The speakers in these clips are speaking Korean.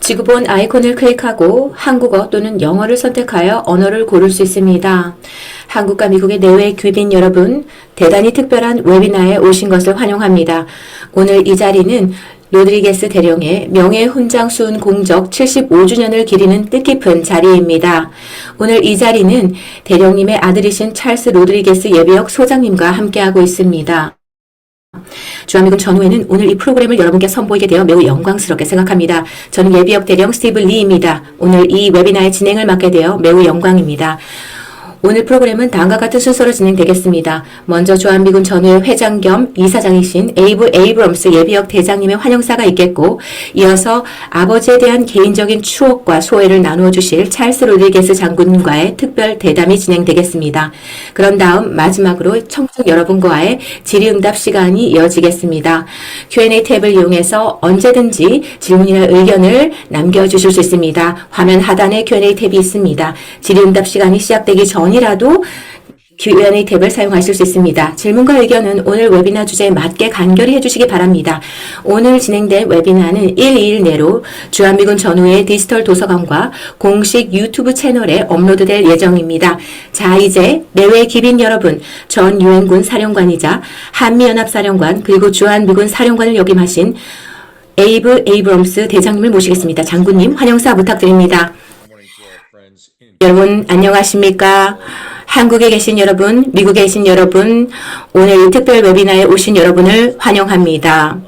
지구본 아이콘을 클릭하고 한국어 또는 영어를 선택하여 언어를 고를 수 있습니다. 한국과 미국의 내외 귀빈 여러분, 대단히 특별한 웨비나에 오신 것을 환영합니다. 오늘 이 자리는 로드리게스 대령의 명예훈장 수훈 공적 75주년을 기리는 뜻깊은 자리입니다. 오늘 이 자리는 대령님의 아들이신 찰스 로드리게스 예비역 소장님과 함께하고 있습니다. 주한미군 전후에는 오늘 이 프로그램을 여러분께 선보이게 되어 매우 영광스럽게 생각합니다. 저는 예비역 대령 스티브 리입니다. 오늘 이 웨비나의 진행을 맡게 되어 매우 영광입니다. 오늘 프로그램은 다음과 같은 순서로 진행되겠습니다. 먼저 주한미군 전후의 회장 겸 이사장이신 에이브 에이브럼스 예비역 대장님의 환영사가 있겠고, 이어서 아버지에 대한 개인적인 추억과 소회를 나누어 주실 찰스 로드리게스 장군님과의 특별 대담이 진행되겠습니다. 그런 다음 마지막으로 청중 여러분과의 질의응답 시간이 이어지겠습니다. Q&A 탭을 이용해서 언제든지 질문이나 의견을 남겨주실 수 있습니다. 화면 하단에 Q&A 탭이 있습니다. 질의응답 시간이 시작되기 전 이라도 Q&A 탭을 사용하실 수 있습니다. 질문과 의견은 오늘 웨비나 주제에 맞게 간결히 해주시기 바랍니다. 오늘 진행된 웨비나는 1일 내로 주한미군 전후의 디지털 도서관과 공식 유튜브 채널에 업로드될 예정입니다. 자, 이제 내외 기빈 여러분, 전 유엔군 사령관이자 한미연합사령관 그리고 주한미군 사령관을 역임하신 에이브 에이브럼스 대장님을 모시겠습니다. 장군님 환영사 부탁드립니다. 여러분 안녕하십니까? 한국에 계신 여러분, 미국에 계신 여러분, 오늘 이 특별 웨비나에 오신 여러분을 환영합니다.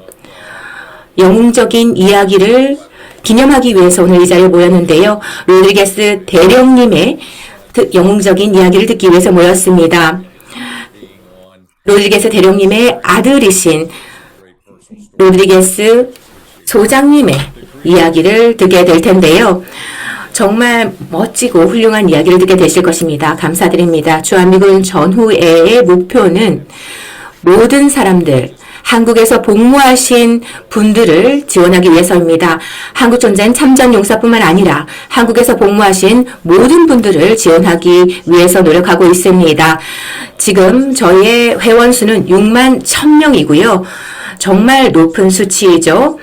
영웅적인 이야기를 기념하기 위해서 오늘 이 자리에 모였는데요. 로드리게스 대령님의 영웅적인 이야기를 듣기 위해서 모였습니다. 로드리게스 대령님의 아들이신 로드리게스 소장님의 이야기를 듣게 될 텐데요. 정말 멋지고 훌륭한 이야기를 듣게 되실 것입니다. 감사드립니다. 주한미군 전후의 목표는 모든 사람들, 한국에서 복무하신 분들을 지원하기 위해서입니다. 한국전쟁 참전용사뿐만 아니라 한국에서 복무하신 모든 분들을 지원하기 위해서 노력하고 있습니다. 지금 저희의 회원수는 6만 1,000명이고요. 정말 높은 수치이죠.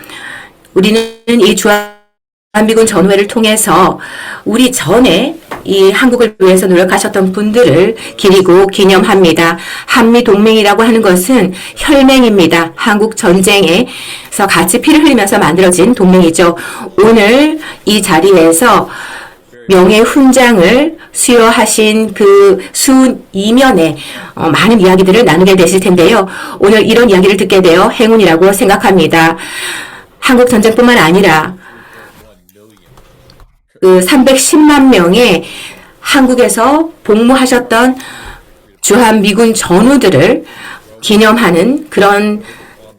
우리는 이 주한미군 전후회를 통해서 우리 전에 이 한국을 위해서 노력하셨던 분들을 기리고 기념합니다. 한미동맹이라고 하는 것은 혈맹입니다. 한국 전쟁에서 같이 피를 흘리면서 만들어진 동맹이죠. 오늘 이 자리에서 명예훈장을 수여하신 그 수훈 이면에 많은 이야기들을 나누게 되실 텐데요. 오늘 이런 이야기를 듣게 되어 행운이라고 생각합니다. 한국 전쟁뿐만 아니라 그 310만 명의 한국에서 복무하셨던 주한미군 전우들을 기념하는 그런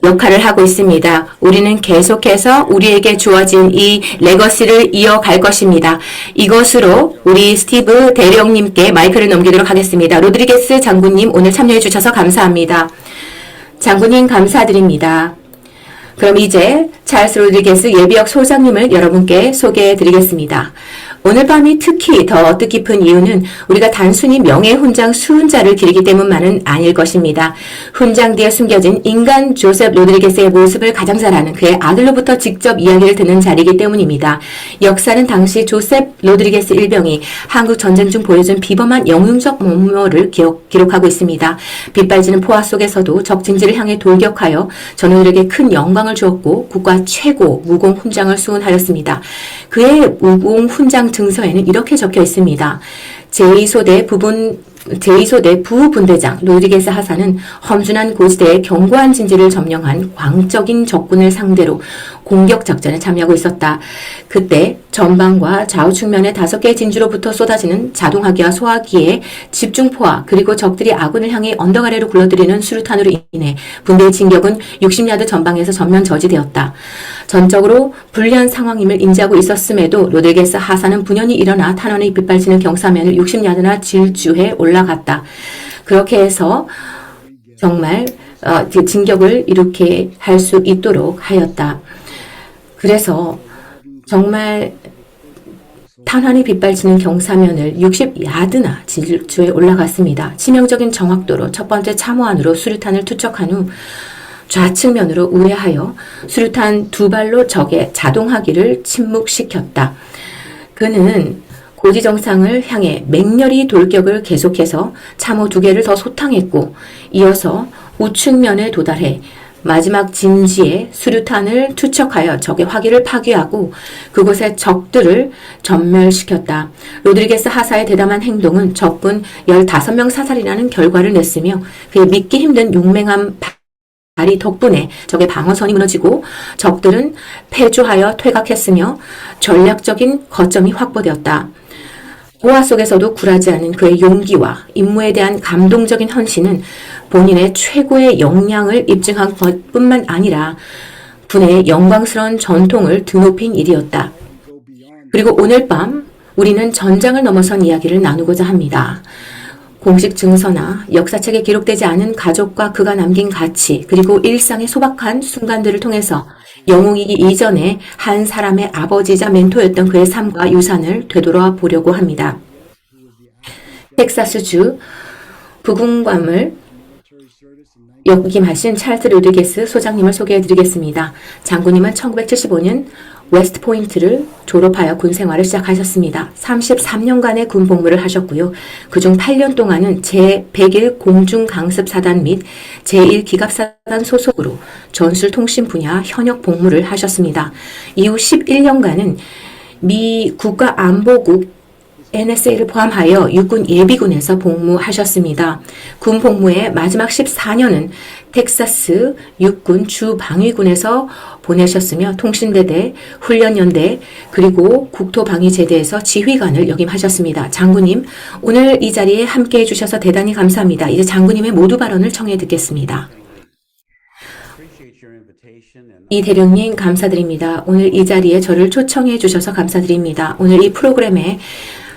역할을 하고 있습니다. 우리는 계속해서 우리에게 주어진 이 레거시를 이어갈 것입니다. 이것으로 우리 스티브 대령님께 마이크를 넘기도록 하겠습니다. 로드리게스 장군님 오늘 참여해 주셔서 감사합니다. 장군님 감사드립니다. 그럼 이제 찰스 로드리게스 예비역 소장님을 여러분께 소개해 드리겠습니다. 오늘 밤이 특히 더 뜻깊은 이유는 우리가 단순히 명예훈장 수훈자를 기리기 때문만은 아닐 것입니다. 훈장 뒤에 숨겨진 인간 조셉 로드리게스의 모습을 가장 잘 아는 그의 아들로부터 직접 이야기를 듣는 자리이기 때문입니다. 역사는 당시 조셉 로드리게스 일병이 한국 전쟁 중 보여준 비범한 영웅적 면모를 기록하고 있습니다. 빗발지는 포화 속에서도 적진지를 향해 돌격하여 전우들에게 큰 영광을 주었고 국가 최고 무공훈장을 수훈하였습니다. 그의 무공훈장 증서에는 이렇게 적혀 있습니다. 제2소대 부분대장 로드리게스 하사는 험준한 고지대의 견고한 진지를 점령한 광적인 적군을 상대로 공격 작전에 참여하고 있었다. 그때 전방과 좌우 측면의 5개의 진주로부터 쏟아지는 자동화기와 소화기의 집중포화 그리고 적들이 아군을 향해 언덕 아래로 굴러들이는 수류탄으로 인해 분대의 진격은 60야드 전방에서 전면 저지되었다. 전적으로 불리한 상황임을 인지하고 있었음에도 로드리게스 하사는 분연히 일어나 탄원에 빗발치는 경사면을 60야드나 질주해 올라갔다. 그렇게 해서 정말 진격을 이렇게 할 수 있도록 하였다. 그래서 정말 탄환이 빗발치는 경사면을 60야드나 질주해 올라갔습니다. 치명적인 정확도로 첫 번째 참호안으로 수류탄을 투척한 후 좌측면으로 우회하여 수류탄 2발로 적의 자동화기를 침묵시켰다. 그는 고지 정상을 향해 맹렬히 돌격을 계속해서 참호 2개를 더 소탕했고 이어서 우측면에 도달해 마지막 진지에 수류탄을 투척하여 적의 화기를 파괴하고 그곳의 적들을 전멸시켰다. 로드리게스 하사의 대담한 행동은 적군 15명 사살이라는 결과를 냈으며 그의 믿기 힘든 용맹한 발이 덕분에 적의 방어선이 무너지고 적들은 패주하여 퇴각했으며 전략적인 거점이 확보되었다. 고아 속에서도 굴하지 않은 그의 용기와 임무에 대한 감동적인 헌신은 본인의 최고의 역량을 입증한 것뿐만 아니라 군의 영광스러운 전통을 드높인 일이었다. 그리고 오늘 밤 우리는 전장을 넘어선 이야기를 나누고자 합니다. 공식 증서나 역사책에 기록되지 않은 가족과 그가 남긴 가치 그리고 일상의 소박한 순간들을 통해서 영웅이기 이전에 한 사람의 아버지이자 멘토였던 그의 삶과 유산을 되돌아 보려고 합니다. 텍사스주 부궁감을 역임하신 찰스 로드리게스 소장님을 소개해드리겠습니다. 장군님은 1975년 웨스트포인트를 졸업하여 군 생활을 시작하셨습니다. 33년간의 군 복무를 하셨고요. 그중 8년 동안은 제101 공중강습사단 및 제1기갑사단 소속으로 전술통신 분야 현역 복무를 하셨습니다. 이후 11년간은 미 국가안보국 NSA를 포함하여 육군 예비군에서 복무하셨습니다. 군 복무의 마지막 14년은 텍사스 육군 주방위군에서 보내셨으며 통신대대, 훈련연대, 그리고 국토방위제대에서 지휘관을 역임하셨습니다. 장군님, 오늘 이 자리에 함께해 주셔서 대단히 감사합니다. 이제 장군님의 모두 발언을 청해 듣겠습니다. 이 대령님 감사드립니다. 오늘 이 자리에 저를 초청해 주셔서 감사드립니다. 오늘 이 프로그램에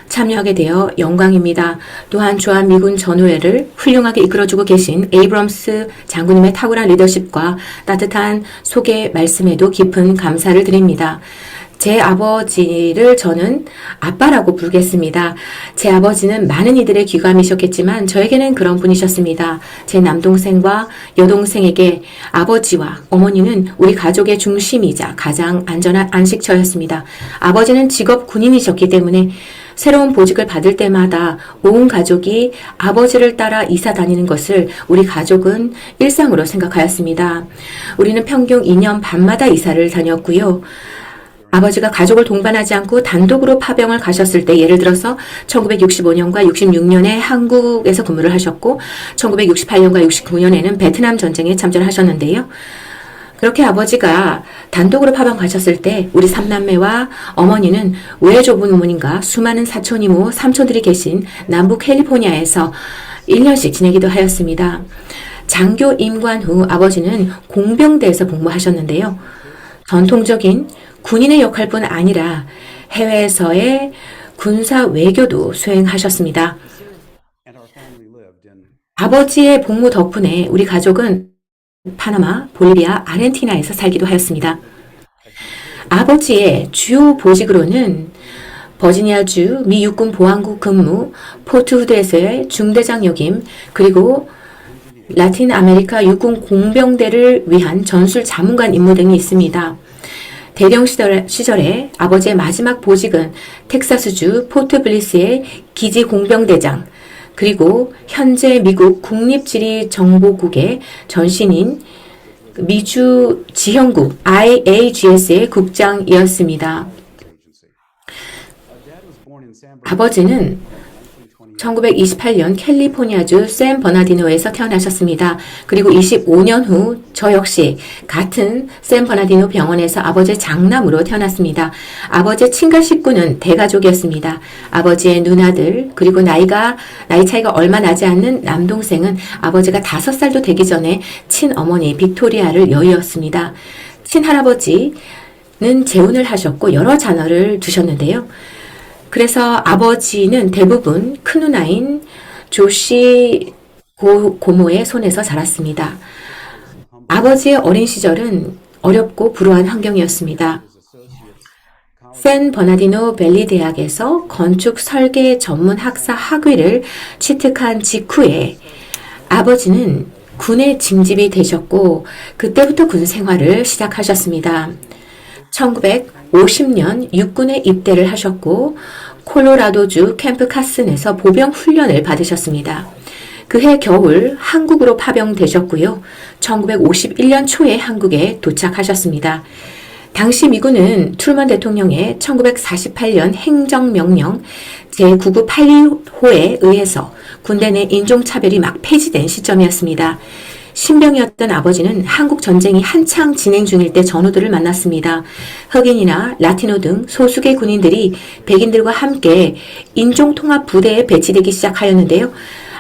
참여하게 되어 영광입니다. 또한 주한미군 전후회를 훌륭하게 이끌어주고 계신 에이브럼스 장군님의 탁월한 리더십과 따뜻한 소개 말씀에도 깊은 감사를 드립니다. 제 아버지를 저는 아빠라고 부르겠습니다. 제 아버지는 많은 이들의 귀감이셨겠지만 저에게는 그런 분이셨습니다. 제 남동생과 여동생에게 아버지와 어머니는 우리 가족의 중심이자 가장 안전한 안식처였습니다. 아버지는 직업 군인이셨기 때문에 새로운 보직을 받을 때마다 온 가족이 아버지를 따라 이사 다니는 것을 우리 가족은 일상으로 생각하였습니다. 우리는 평균 2년 반마다 이사를 다녔고요. 아버지가 가족을 동반하지 않고 단독으로 파병을 가셨을 때 예를 들어서 1965년과 66년에 한국에서 근무를 하셨고 1968년과 69년에는 베트남 전쟁에 참전하셨는데요. 그렇게 아버지가 단독으로 파병 가셨을 때 우리 삼남매와 어머니는 외조부모님과 수많은 사촌 이모, 삼촌들이 계신 남부 캘리포니아에서 1년씩 지내기도 하였습니다. 장교 임관 후 아버지는 공병대에서 복무하셨는데요. 전통적인 군인의 역할뿐 아니라 해외에서의 군사 외교도 수행하셨습니다. 아버지의 복무 덕분에 우리 가족은 파나마, 볼리비아, 아르헨티나에서 살기도 하였습니다. 아버지의 주요 보직으로는 버지니아주 미 육군 보안국 근무, 포트 후드에서의 중대장 역임, 그리고 라틴 아메리카 육군 공병대를 위한 전술 자문관 임무 등이 있습니다. 대령 시절에 아버지의 마지막 보직은 텍사스주 포트 블리스의 기지 공병대장, 그리고 현재 미국 국립지리정보국의 전신인 미주 지형국 IAGS의 국장이었습니다. 아버지는 1928년 캘리포니아주 샌 버나디노에서 태어나셨습니다. 그리고 25년 후 저 역시 같은 샌 버나디노 병원에서 아버지의 장남으로 태어났습니다. 아버지의 친가 식구는 대가족이었습니다. 아버지의 누나들 그리고 나이 차이가 얼마 나지 않는 남동생은 아버지가 5살도 되기 전에 친어머니 빅토리아를 여의었습니다. 친할아버지는 재혼을 하셨고 여러 자녀를 두셨는데요. 그래서 아버지는 대부분 큰 누나인 조시 고모의 손에서 자랐습니다. 아버지의 어린 시절은 어렵고 불우한 환경이었습니다. 샌 버나디노 밸리 대학에서 건축 설계 전문 학사 학위를 취득한 직후에 아버지는 군에 징집이 되셨고 그때부터 군 생활을 시작하셨습니다. 1950년 육군에 입대를 하셨고 콜로라도주 캠프 카슨에서 보병 훈련을 받으셨습니다. 그해 겨울 한국으로 파병되셨고요. 1951년 초에 한국에 도착하셨습니다. 당시 미군은 트루먼 대통령의 1948년 행정명령 제9982호에 의해서 군대 내 인종차별이 막 폐지된 시점이었습니다. 신병이었던 아버지는 한국 전쟁이 한창 진행 중일 때 전우들을 만났습니다. 흑인이나 라티노 등 소수계 군인들이 백인들과 함께 인종통합부대에 배치되기 시작하였는데요.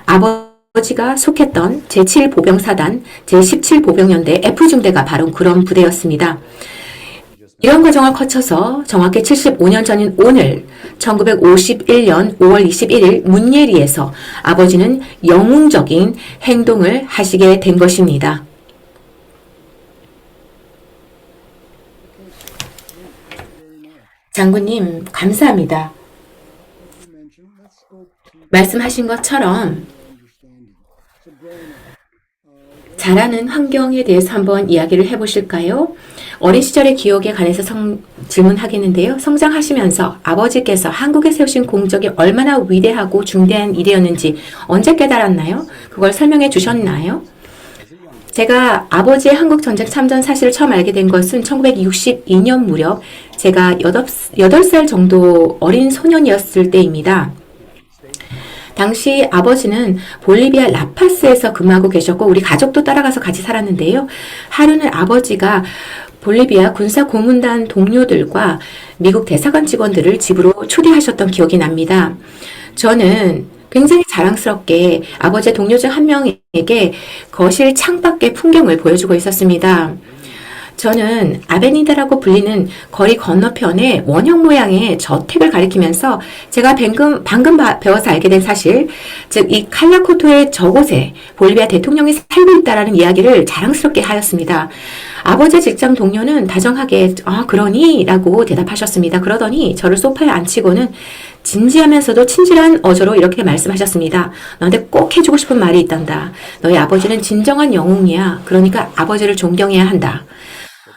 아버지가 속했던 제7보병사단, 제17보병연대 F중대가 바로 그런 부대였습니다. 이런 과정을 거쳐서 정확히 75년 전인 오늘 1951년 5월 21일 문예리에서 아버지는 영웅적인 행동을 하시게 된 것입니다. 장군님, 감사합니다. 말씀하신 것처럼 자라는 환경에 대해서 한번 이야기를 해보실까요? 어린 시절의 기억에 관해서 질문하겠는데요. 성장하시면서 아버지께서 한국에 세우신 공적이 얼마나 위대하고 중대한 일이었는지 언제 깨달았나요? 그걸 설명해 주셨나요? 제가 아버지의 한국전쟁 참전 사실을 처음 알게 된 것은 1962년 무렵 제가 8살 정도 어린 소년이었을 때입니다. 당시 아버지는 볼리비아 라파스에서 근무하고 계셨고 우리 가족도 따라가서 같이 살았는데요. 하루는 아버지가 볼리비아 군사고문단 동료들과 미국 대사관 직원들을 집으로 초대하셨던 기억이 납니다. 저는 굉장히 자랑스럽게 아버지의 동료 중 한 명에게 거실 창밖의 풍경을 보여주고 있었습니다. 저는 아베니다라고 불리는 거리 건너편의 원형 모양의 저택을 가리키면서 제가 방금 배워서 알게 된 사실, 즉 이 칼라코토의 저곳에 볼리비아 대통령이 살고 있다라는 이야기를 자랑스럽게 하였습니다. 아버지의 직장 동료는 다정하게 그러니? 라고 대답하셨습니다. 그러더니 저를 소파에 앉히고는 진지하면서도 친절한 어조로 이렇게 말씀하셨습니다. 너한테 꼭 해주고 싶은 말이 있단다. 너희 아버지는 진정한 영웅이야. 그러니까 아버지를 존경해야 한다.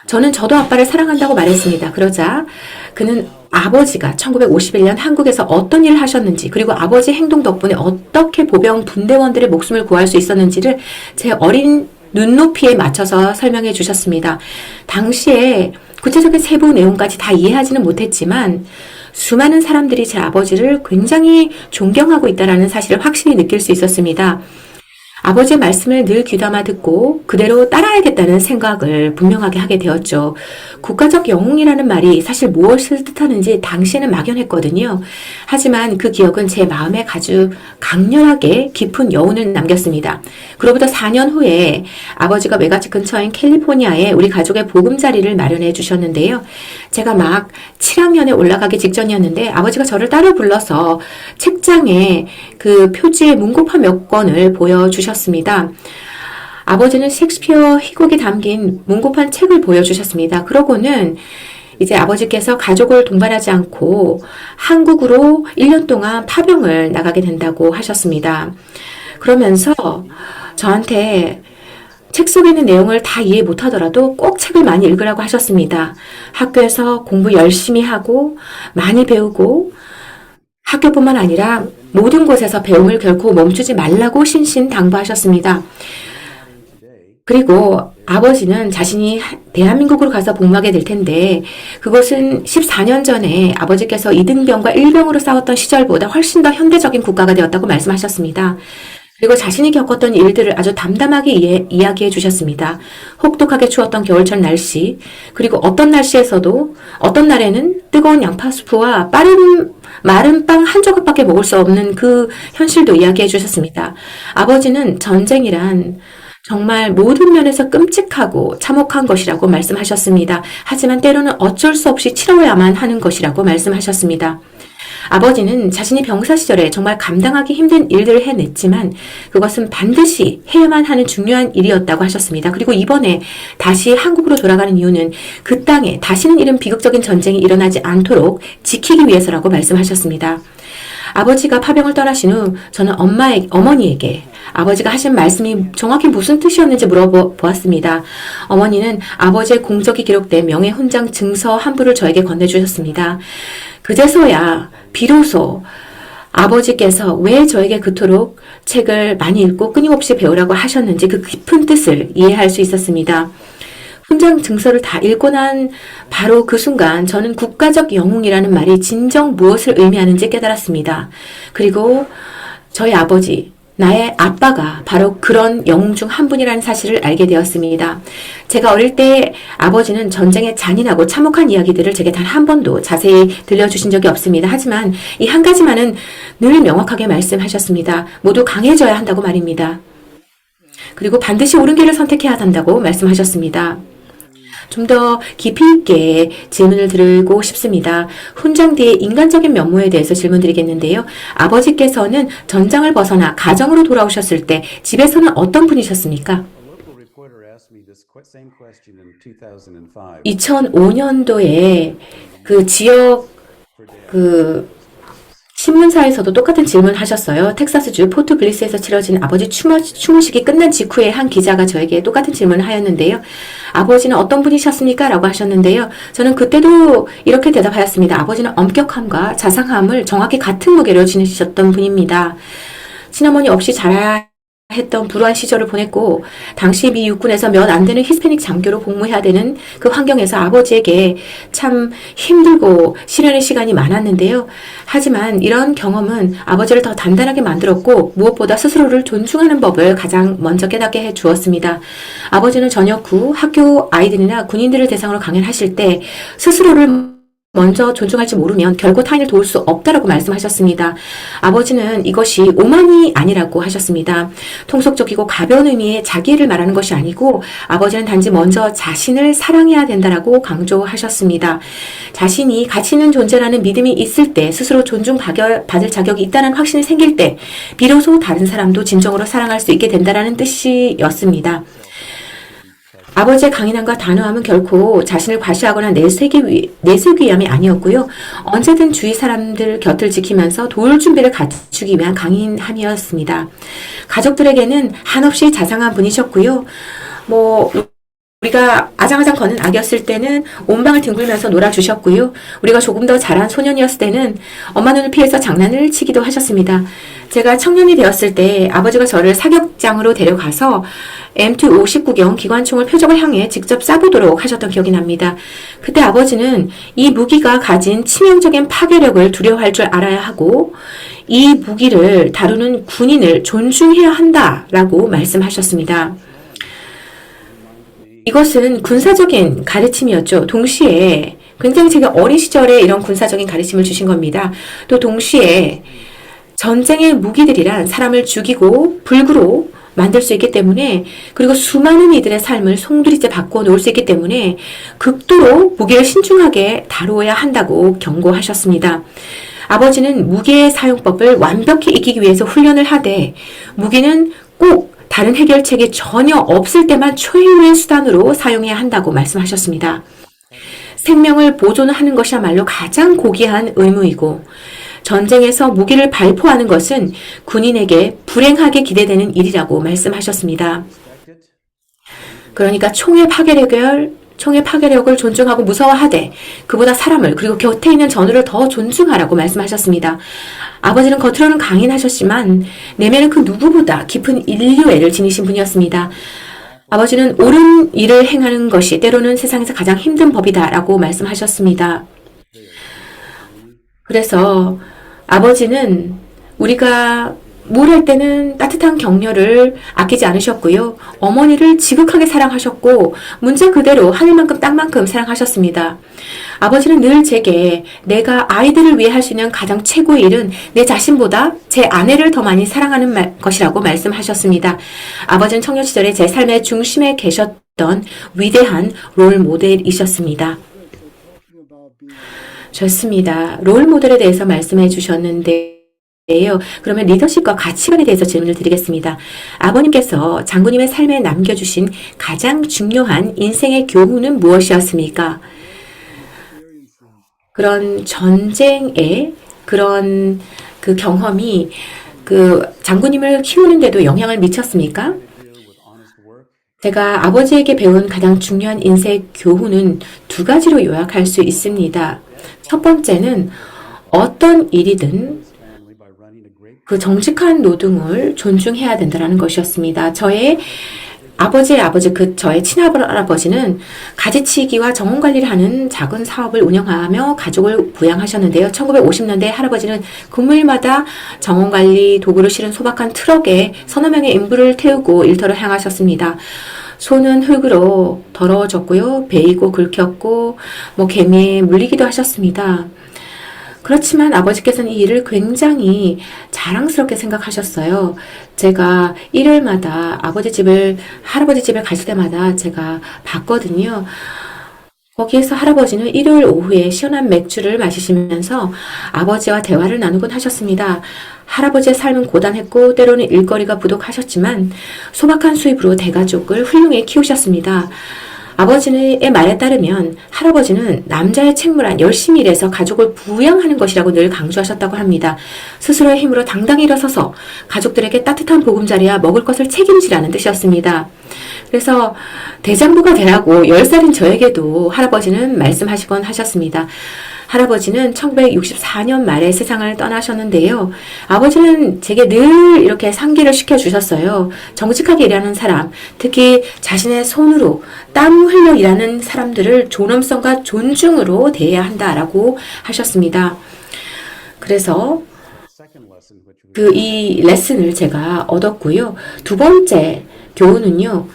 저도 아빠를 사랑한다고 말했습니다. 그러자 그는 아버지가 1951년 한국에서 어떤 일을 하셨는지 그리고 아버지의 행동 덕분에 어떻게 보병 분대원들의 목숨을 구할 수 있었는지를 제 어린 눈높이에 맞춰서 설명해 주셨습니다. 당시에 구체적인 세부 내용까지 다 이해하지는 못했지만 수많은 사람들이 제 아버지를 굉장히 존경하고 있다는 사실을 확실히 느낄 수 있었습니다. 아버지의 말씀을 늘 귀담아 듣고 그대로 따라야겠다는 생각을 분명하게 하게 되었죠. 국가적 영웅이라는 말이 사실 무엇을 뜻하는지 당시에는 막연했거든요. 하지만 그 기억은 제 마음에 아주 강렬하게 깊은 여운을 남겼습니다. 그로부터 4년 후에 아버지가 외갓집 근처인 캘리포니아에 우리 가족의 보금자리를 마련해 주셨는데요. 제가 막 7학년에 올라가기 직전이었는데 아버지가 저를 따로 불러서 책장에 그 표지의 문고판 몇 권을 보여주셨습니다. 아버지는 셰익스피어 희곡이 담긴 문고판 책을 보여주셨습니다. 그러고는 이제 아버지께서 가족을 동반하지 않고 한국으로 1년 동안 파병을 나가게 된다고 하셨습니다. 그러면서 저한테 책 속에 있는 내용을 다 이해 못하더라도 꼭 책을 많이 읽으라고 하셨습니다. 학교에서 공부 열심히 하고 많이 배우고 학교뿐만 아니라 모든 곳에서 배움을 결코 멈추지 말라고 신신당부하셨습니다. 그리고 아버지는 자신이 대한민국으로 가서 복무하게 될 텐데 그것은 14년 전에 아버지께서 이등병과 일병으로 싸웠던 시절보다 훨씬 더 현대적인 국가가 되었다고 말씀하셨습니다. 그리고 자신이 겪었던 일들을 아주 담담하게 이야기해 주셨습니다. 혹독하게 추웠던 겨울철 날씨, 그리고 어떤 날씨에서도 어떤 날에는 뜨거운 양파 수프와 마른 빵 한 조각밖에 먹을 수 없는 그 현실도 이야기해 주셨습니다. 아버지는 전쟁이란 정말 모든 면에서 끔찍하고 참혹한 것이라고 말씀하셨습니다. 하지만 때로는 어쩔 수 없이 치러야만 하는 것이라고 말씀하셨습니다. 아버지는 자신이 병사 시절에 정말 감당하기 힘든 일들을 해냈지만 그것은 반드시 해야만 하는 중요한 일이었다고 하셨습니다. 그리고 이번에 다시 한국으로 돌아가는 이유는 그 땅에 다시는 이런 비극적인 전쟁이 일어나지 않도록 지키기 위해서라고 말씀하셨습니다. 아버지가 파병을 떠나신 후 저는 어머니에게 아버지가 하신 말씀이 정확히 무슨 뜻이었는지 물어보았습니다. 어머니는 아버지의 공적이 기록된 명예훈장 증서 한 부를 저에게 건네주셨습니다. 그제서야 비로소 아버지께서 왜 저에게 그토록 책을 많이 읽고 끊임없이 배우라고 하셨는지 그 깊은 뜻을 이해할 수 있었습니다. 훈장 증서를 다 읽고 난 바로 그 순간 저는 국가적 영웅이라는 말이 진정 무엇을 의미하는지 깨달았습니다. 그리고 저희 아버지, 나의 아빠가 바로 그런 영웅 중 한 분이라는 사실을 알게 되었습니다. 제가 어릴 때 아버지는 전쟁의 잔인하고 참혹한 이야기들을 제게 단 한 번도 자세히 들려주신 적이 없습니다. 하지만 이 한 가지만은 늘 명확하게 말씀하셨습니다. 모두 강해져야 한다고 말입니다. 그리고 반드시 옳은 길을 선택해야 한다고 말씀하셨습니다. 좀 더 깊이 있게 질문을 드리고 싶습니다. 훈장 뒤의 인간적인 면모에 대해서 질문드리겠는데요. 아버지께서는 전장을 벗어나 가정으로 돌아오셨을 때 집에서는 어떤 분이셨습니까? 2005년도에 그 지역 신문사에서도 똑같은 질문을 하셨어요. 텍사스주 포트 블리스에서 치러진 아버지 추모식이 끝난 직후에 한 기자가 저에게 똑같은 질문을 하였는데요. 아버지는 어떤 분이셨습니까? 라고 하셨는데요. 저는 그때도 이렇게 대답하였습니다. 아버지는 엄격함과 자상함을 정확히 같은 무게로 지니셨던 분입니다. 친어머니 없이 자라야 했던 불우한 시절을 보냈고 당시 미 육군에서 몇 안 되는 히스패닉 장교로 복무해야 되는 그 환경에서 아버지에게 참 힘들고 시련의 시간이 많았는데요. 하지만 이런 경험은 아버지를 더 단단하게 만들었고 무엇보다 스스로를 존중하는 법을 가장 먼저 깨닫게 해 주었습니다. 아버지는 저녁 후 학교 아이들이나 군인들을 대상으로 강연하실 때 스스로를 먼저 존중할지 모르면 결코 타인을 도울 수 없다라고 말씀하셨습니다. 아버지는 이것이 오만이 아니라고 하셨습니다. 통속적이고 가벼운 의미의 자기를 말하는 것이 아니고 아버지는 단지 먼저 자신을 사랑해야 된다라고 강조하셨습니다. 자신이 가치 있는 존재라는 믿음이 있을 때 스스로 존중받을 자격이 있다는 확신이 생길 때 비로소 다른 사람도 진정으로 사랑할 수 있게 된다라는 뜻이었습니다. 아버지의 강인함과 단호함은 결코 자신을 과시하거나 내세우기 위함이 아니었고요. 언제든 주위 사람들 곁을 지키면서 도울 준비를 갖추기 위한 강인함이었습니다. 가족들에게는 한없이 자상한 분이셨고요. 우리가 아장아장 걷는 아기였을 때는 온 방을 뒹굴면서 놀아주셨고요. 우리가 조금 더 자란 소년이었을 때는 엄마 눈을 피해서 장난을 치기도 하셨습니다. 제가 청년이 되었을 때 아버지가 저를 사격장으로 데려가서 M259경 기관총을 표적을 향해 직접 쏴보도록 하셨던 기억이 납니다. 그때 아버지는 이 무기가 가진 치명적인 파괴력을 두려워할 줄 알아야 하고 이 무기를 다루는 군인을 존중해야 한다라고 말씀하셨습니다. 이것은 군사적인 가르침이었죠. 동시에 굉장히 제가 어린 시절에 이런 군사적인 가르침을 주신 겁니다. 또 동시에 전쟁의 무기들이란 사람을 죽이고 불구로 만들 수 있기 때문에 그리고 수많은 이들의 삶을 송두리째 바꿔 놓을 수 있기 때문에 극도로 무기를 신중하게 다루어야 한다고 경고하셨습니다. 아버지는 무기의 사용법을 완벽히 익히기 위해서 훈련을 하되 무기는 꼭 다른 해결책이 전혀 없을 때만 최후의 수단으로 사용해야 한다고 말씀하셨습니다. 생명을 보존하는 것이야말로 가장 고귀한 의무이고 전쟁에서 무기를 발포하는 것은 군인에게 불행하게 기대되는 일이라고 말씀하셨습니다. 그러니까 총의 파괴력을 존중하고 무서워하되 그보다 사람을 그리고 곁에 있는 전우를 더 존중하라고 말씀하셨습니다. 아버지는 겉으로는 강인하셨지만 내면은 그 누구보다 깊은 인류애를 지니신 분이었습니다. 아버지는 옳은 일을 행하는 것이 때로는 세상에서 가장 힘든 법이다라고 말씀하셨습니다. 그래서 아버지는 우리가 뭘 할 때는 따뜻한 격려를 아끼지 않으셨고요. 어머니를 지극하게 사랑하셨고 문자 그대로 하늘만큼 땅만큼 사랑하셨습니다. 아버지는 늘 제게 내가 아이들을 위해 할 수 있는 가장 최고의 일은 내 자신보다 제 아내를 더 많이 사랑하는 것이라고 말씀하셨습니다. 아버지는 청년 시절에 제 삶의 중심에 계셨던 위대한 롤 모델이셨습니다. 좋습니다. 롤 모델에 대해서 말씀해 주셨는데 그러면 리더십과 가치관에 대해서 질문을 드리겠습니다. 아버님께서 장군님의 삶에 남겨주신 가장 중요한 인생의 교훈은 무엇이었습니까? 그런 전쟁의 그런 그 경험이 그 장군님을 키우는데도 영향을 미쳤습니까? 제가 아버지에게 배운 가장 중요한 인생 교훈은 두 가지로 요약할 수 있습니다. 첫 번째는 어떤 일이든 그 정직한 노동을 존중해야 된다는 것이었습니다. 저의 아버지, 저의 친할아버지는 가지치기와 정원관리를 하는 작은 사업을 운영하며 가족을 부양하셨는데요. 1950년대 할아버지는 금요일마다 정원관리 도구를 실은 소박한 트럭에 서너 명의 인부를 태우고 일터를 향하셨습니다. 손은 흙으로 더러워졌고요. 베이고 긁혔고 개미에 물리기도 하셨습니다. 그렇지만 아버지께서는 이 일을 굉장히 자랑스럽게 생각하셨어요. 제가 일요일마다 할아버지 집에 갔을 때마다 제가 봤거든요. 거기에서 할아버지는 일요일 오후에 시원한 맥주를 마시시면서 아버지와 대화를 나누곤 하셨습니다. 할아버지의 삶은 고단했고 때로는 일거리가 부족하셨지만 소박한 수입으로 대가족을 훌륭히 키우셨습니다. 아버지의 말에 따르면 할아버지는 남자의 책무란 열심히 일해서 가족을 부양하는 것이라고 늘 강조하셨다고 합니다. 스스로의 힘으로 당당히 일어서서 가족들에게 따뜻한 보금자리와 먹을 것을 책임지라는 뜻이었습니다. 그래서 대장부가 되라고 10살인 저에게도 할아버지는 말씀하시곤 하셨습니다. 할아버지는 1964년 말에 세상을 떠나셨는데요. 아버지는 제게 늘 이렇게 상기를 시켜주셨어요. 정직하게 일하는 사람, 특히 자신의 손으로 땀 흘려 일하는 사람들을 존엄성과 존중으로 대해야 한다라고 하셨습니다. 그래서 이 레슨을 제가 얻었고요. 두 번째 교훈은요.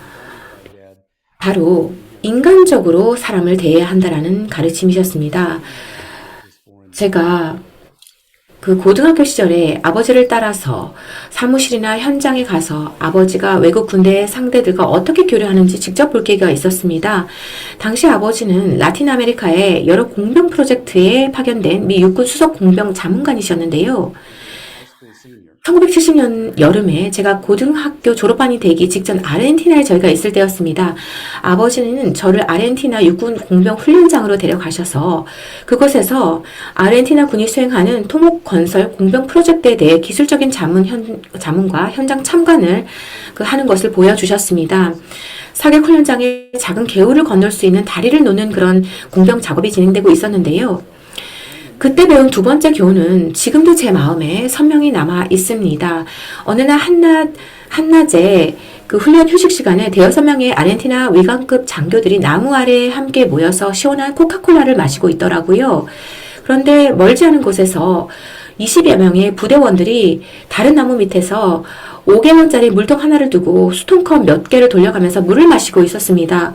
바로 인간적으로 사람을 대해야 한다라는 가르침이셨습니다. 제가 그 고등학교 시절에 아버지를 따라서 사무실이나 현장에 가서 아버지가 외국 군대 상대들과 어떻게 교류하는지 직접 볼 기회가 있었습니다. 당시 아버지는 라틴 아메리카의 여러 공병 프로젝트에 파견된 미 육군 수석 공병 자문관이셨는데요. 1970년 여름에 제가 고등학교 졸업반이 되기 직전 아르헨티나에 저희가 있을 때였습니다. 아버지는 저를 아르헨티나 육군 공병 훈련장으로 데려가셔서 그곳에서 아르헨티나 군이 수행하는 토목 건설 공병 프로젝트에 대해 기술적인 자문과 현장 참관을 하는 것을 보여주셨습니다. 사격 훈련장에 작은 개울을 건널 수 있는 다리를 놓는 그런 공병 작업이 진행되고 있었는데요. 그때 배운 두 번째 교훈은 지금도 제 마음에 선명히 남아 있습니다. 어느 날 한낮에 그 훈련 휴식 시간에 대여섯 명의 아르헨티나 위관급 장교들이 나무 아래에 함께 모여서 시원한 코카콜라를 마시고 있더라고요. 그런데 멀지 않은 곳에서 20여 명의 부대원들이 다른 나무 밑에서 5갤런짜리 물통 하나를 두고 수통컵 몇 개를 돌려가면서 물을 마시고 있었습니다.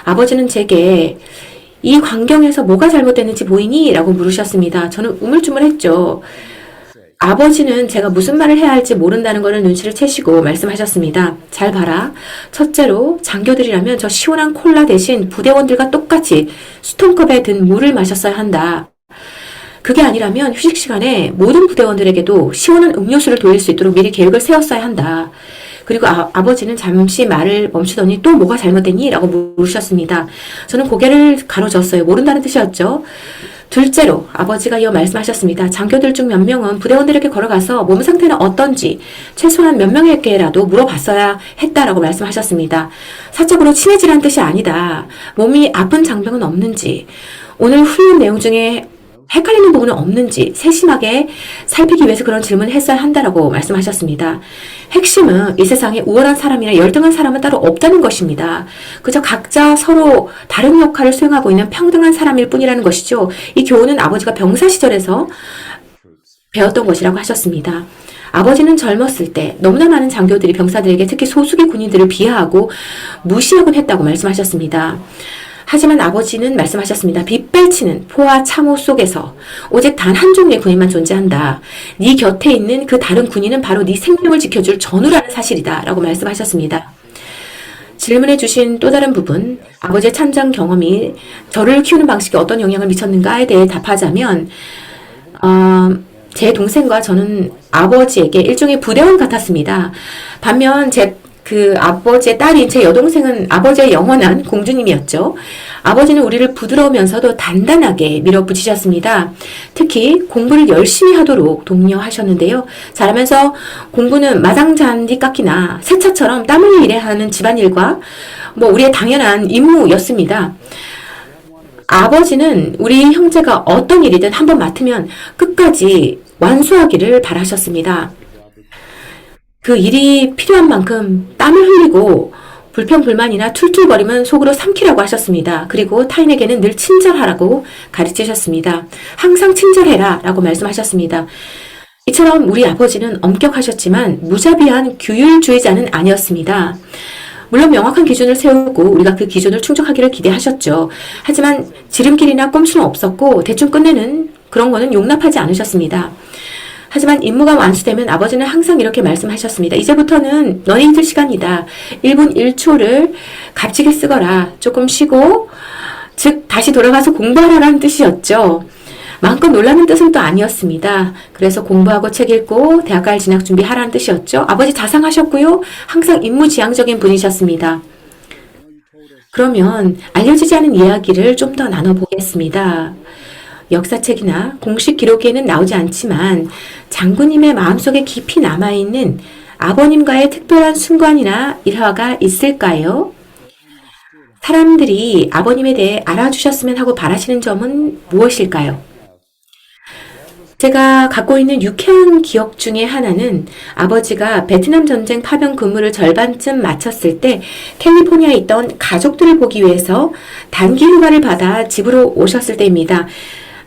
아버지는 제게 이 광경에서 뭐가 잘못됐는지 보이니? 라고 물으셨습니다. 저는 우물쭈물했죠. 아버지는 제가 무슨 말을 해야 할지 모른다는 것을 눈치를 채시고 말씀하셨습니다. 잘 봐라. 첫째로 장교들이라면 저 시원한 콜라 대신 부대원들과 똑같이 수통컵에 든 물을 마셨어야 한다. 그게 아니라면 휴식 시간에 모든 부대원들에게도 시원한 음료수를 돌릴 수 있도록 미리 계획을 세웠어야 한다. 그리고 아버지는 잠시 말을 멈추더니 또 뭐가 잘못됐니? 라고 물으셨습니다. 저는 고개를 가로졌어요. 모른다는 뜻이었죠. 둘째로 아버지가 이어 말씀하셨습니다. 장교들 중 몇 명은 부대원들에게 걸어가서 몸 상태는 어떤지 최소한 몇 명에게라도 물어봤어야 했다라고 말씀하셨습니다. 사적으로 친해지라는 뜻이 아니다. 몸이 아픈 장병은 없는지, 오늘 훈련 내용 중에 헷갈리는 부분은 없는지 세심하게 살피기 위해서 그런 질문을 했어야 한다라고 말씀하셨습니다. 핵심은 이 세상에 우월한 사람이나 열등한 사람은 따로 없다는 것입니다. 그저 각자 서로 다른 역할을 수행하고 있는 평등한 사람일 뿐이라는 것이죠. 이 교훈은 아버지가 병사 시절에서 배웠던 것이라고 하셨습니다. 아버지는 젊었을 때 너무나 많은 장교들이 병사들에게 특히 소수의 군인들을 비하하고 무시하곤 했다고 말씀하셨습니다. 하지만 아버지는 말씀하셨습니다. 빗발치는 포와 참호 속에서 오직 단 한 종류의 군인만 존재한다. 네 곁에 있는 그 다른 군인은 바로 네 생명을 지켜줄 전우라는 사실이다. 라고 말씀하셨습니다. 질문해 주신 또 다른 부분, 아버지의 참전 경험이 저를 키우는 방식에 어떤 영향을 미쳤는가에 대해 답하자면 제 동생과 저는 아버지에게 일종의 부대원 같았습니다. 반면 제 그 아버지의 딸인 제 여동생은 아버지의 영원한 공주님이었죠. 아버지는 우리를 부드러우면서도 단단하게 밀어붙이셨습니다. 특히 공부를 열심히 하도록 독려하셨는데요. 자라면서 공부는 마당잔디 깎기나 세차처럼 땀 흘려 일해야 하는 집안일과 우리의 당연한 임무였습니다. 아버지는 우리 형제가 어떤 일이든 한번 맡으면 끝까지 완수하기를 바라셨습니다. 그 일이 필요한 만큼 땀을 흘리고 불평불만이나 툴툴거리면 속으로 삼키라고 하셨습니다. 그리고 타인에게는 늘 친절하라고 가르치셨습니다. 항상 친절해라 라고 말씀하셨습니다. 이처럼 우리 아버지는 엄격하셨지만 무자비한 규율주의자는 아니었습니다. 물론 명확한 기준을 세우고 우리가 그 기준을 충족하기를 기대하셨죠. 하지만 지름길이나 꼼수는 없었고 대충 끝내는 그런 거는 용납하지 않으셨습니다. 하지만 임무가 완수되면 아버지는 항상 이렇게 말씀하셨습니다. 이제부터는 너희들 시간이다. 1분 1초를 값지게 쓰거라. 조금 쉬고 즉 다시 돌아가서 공부하라는 뜻이었죠. 마음껏 놀라는 뜻은 또 아니었습니다. 그래서 공부하고 책 읽고 대학가를 진학 준비하라는 뜻이었죠. 아버지 자상하셨고요. 항상 임무지향적인 분이셨습니다. 그러면 알려지지 않은 이야기를 좀 더 나눠보겠습니다. 역사책이나 공식 기록에는 나오지 않지만 장군님의 마음속에 깊이 남아있는 아버님과의 특별한 순간이나 일화가 있을까요? 사람들이 아버님에 대해 알아주셨으면 하고 바라시는 점은 무엇일까요? 제가 갖고 있는 유쾌한 기억 중에 하나는 아버지가 베트남 전쟁 파병 근무를 절반쯤 마쳤을 때 캘리포니아에 있던 가족들을 보기 위해서 단기 휴가를 받아 집으로 오셨을 때입니다.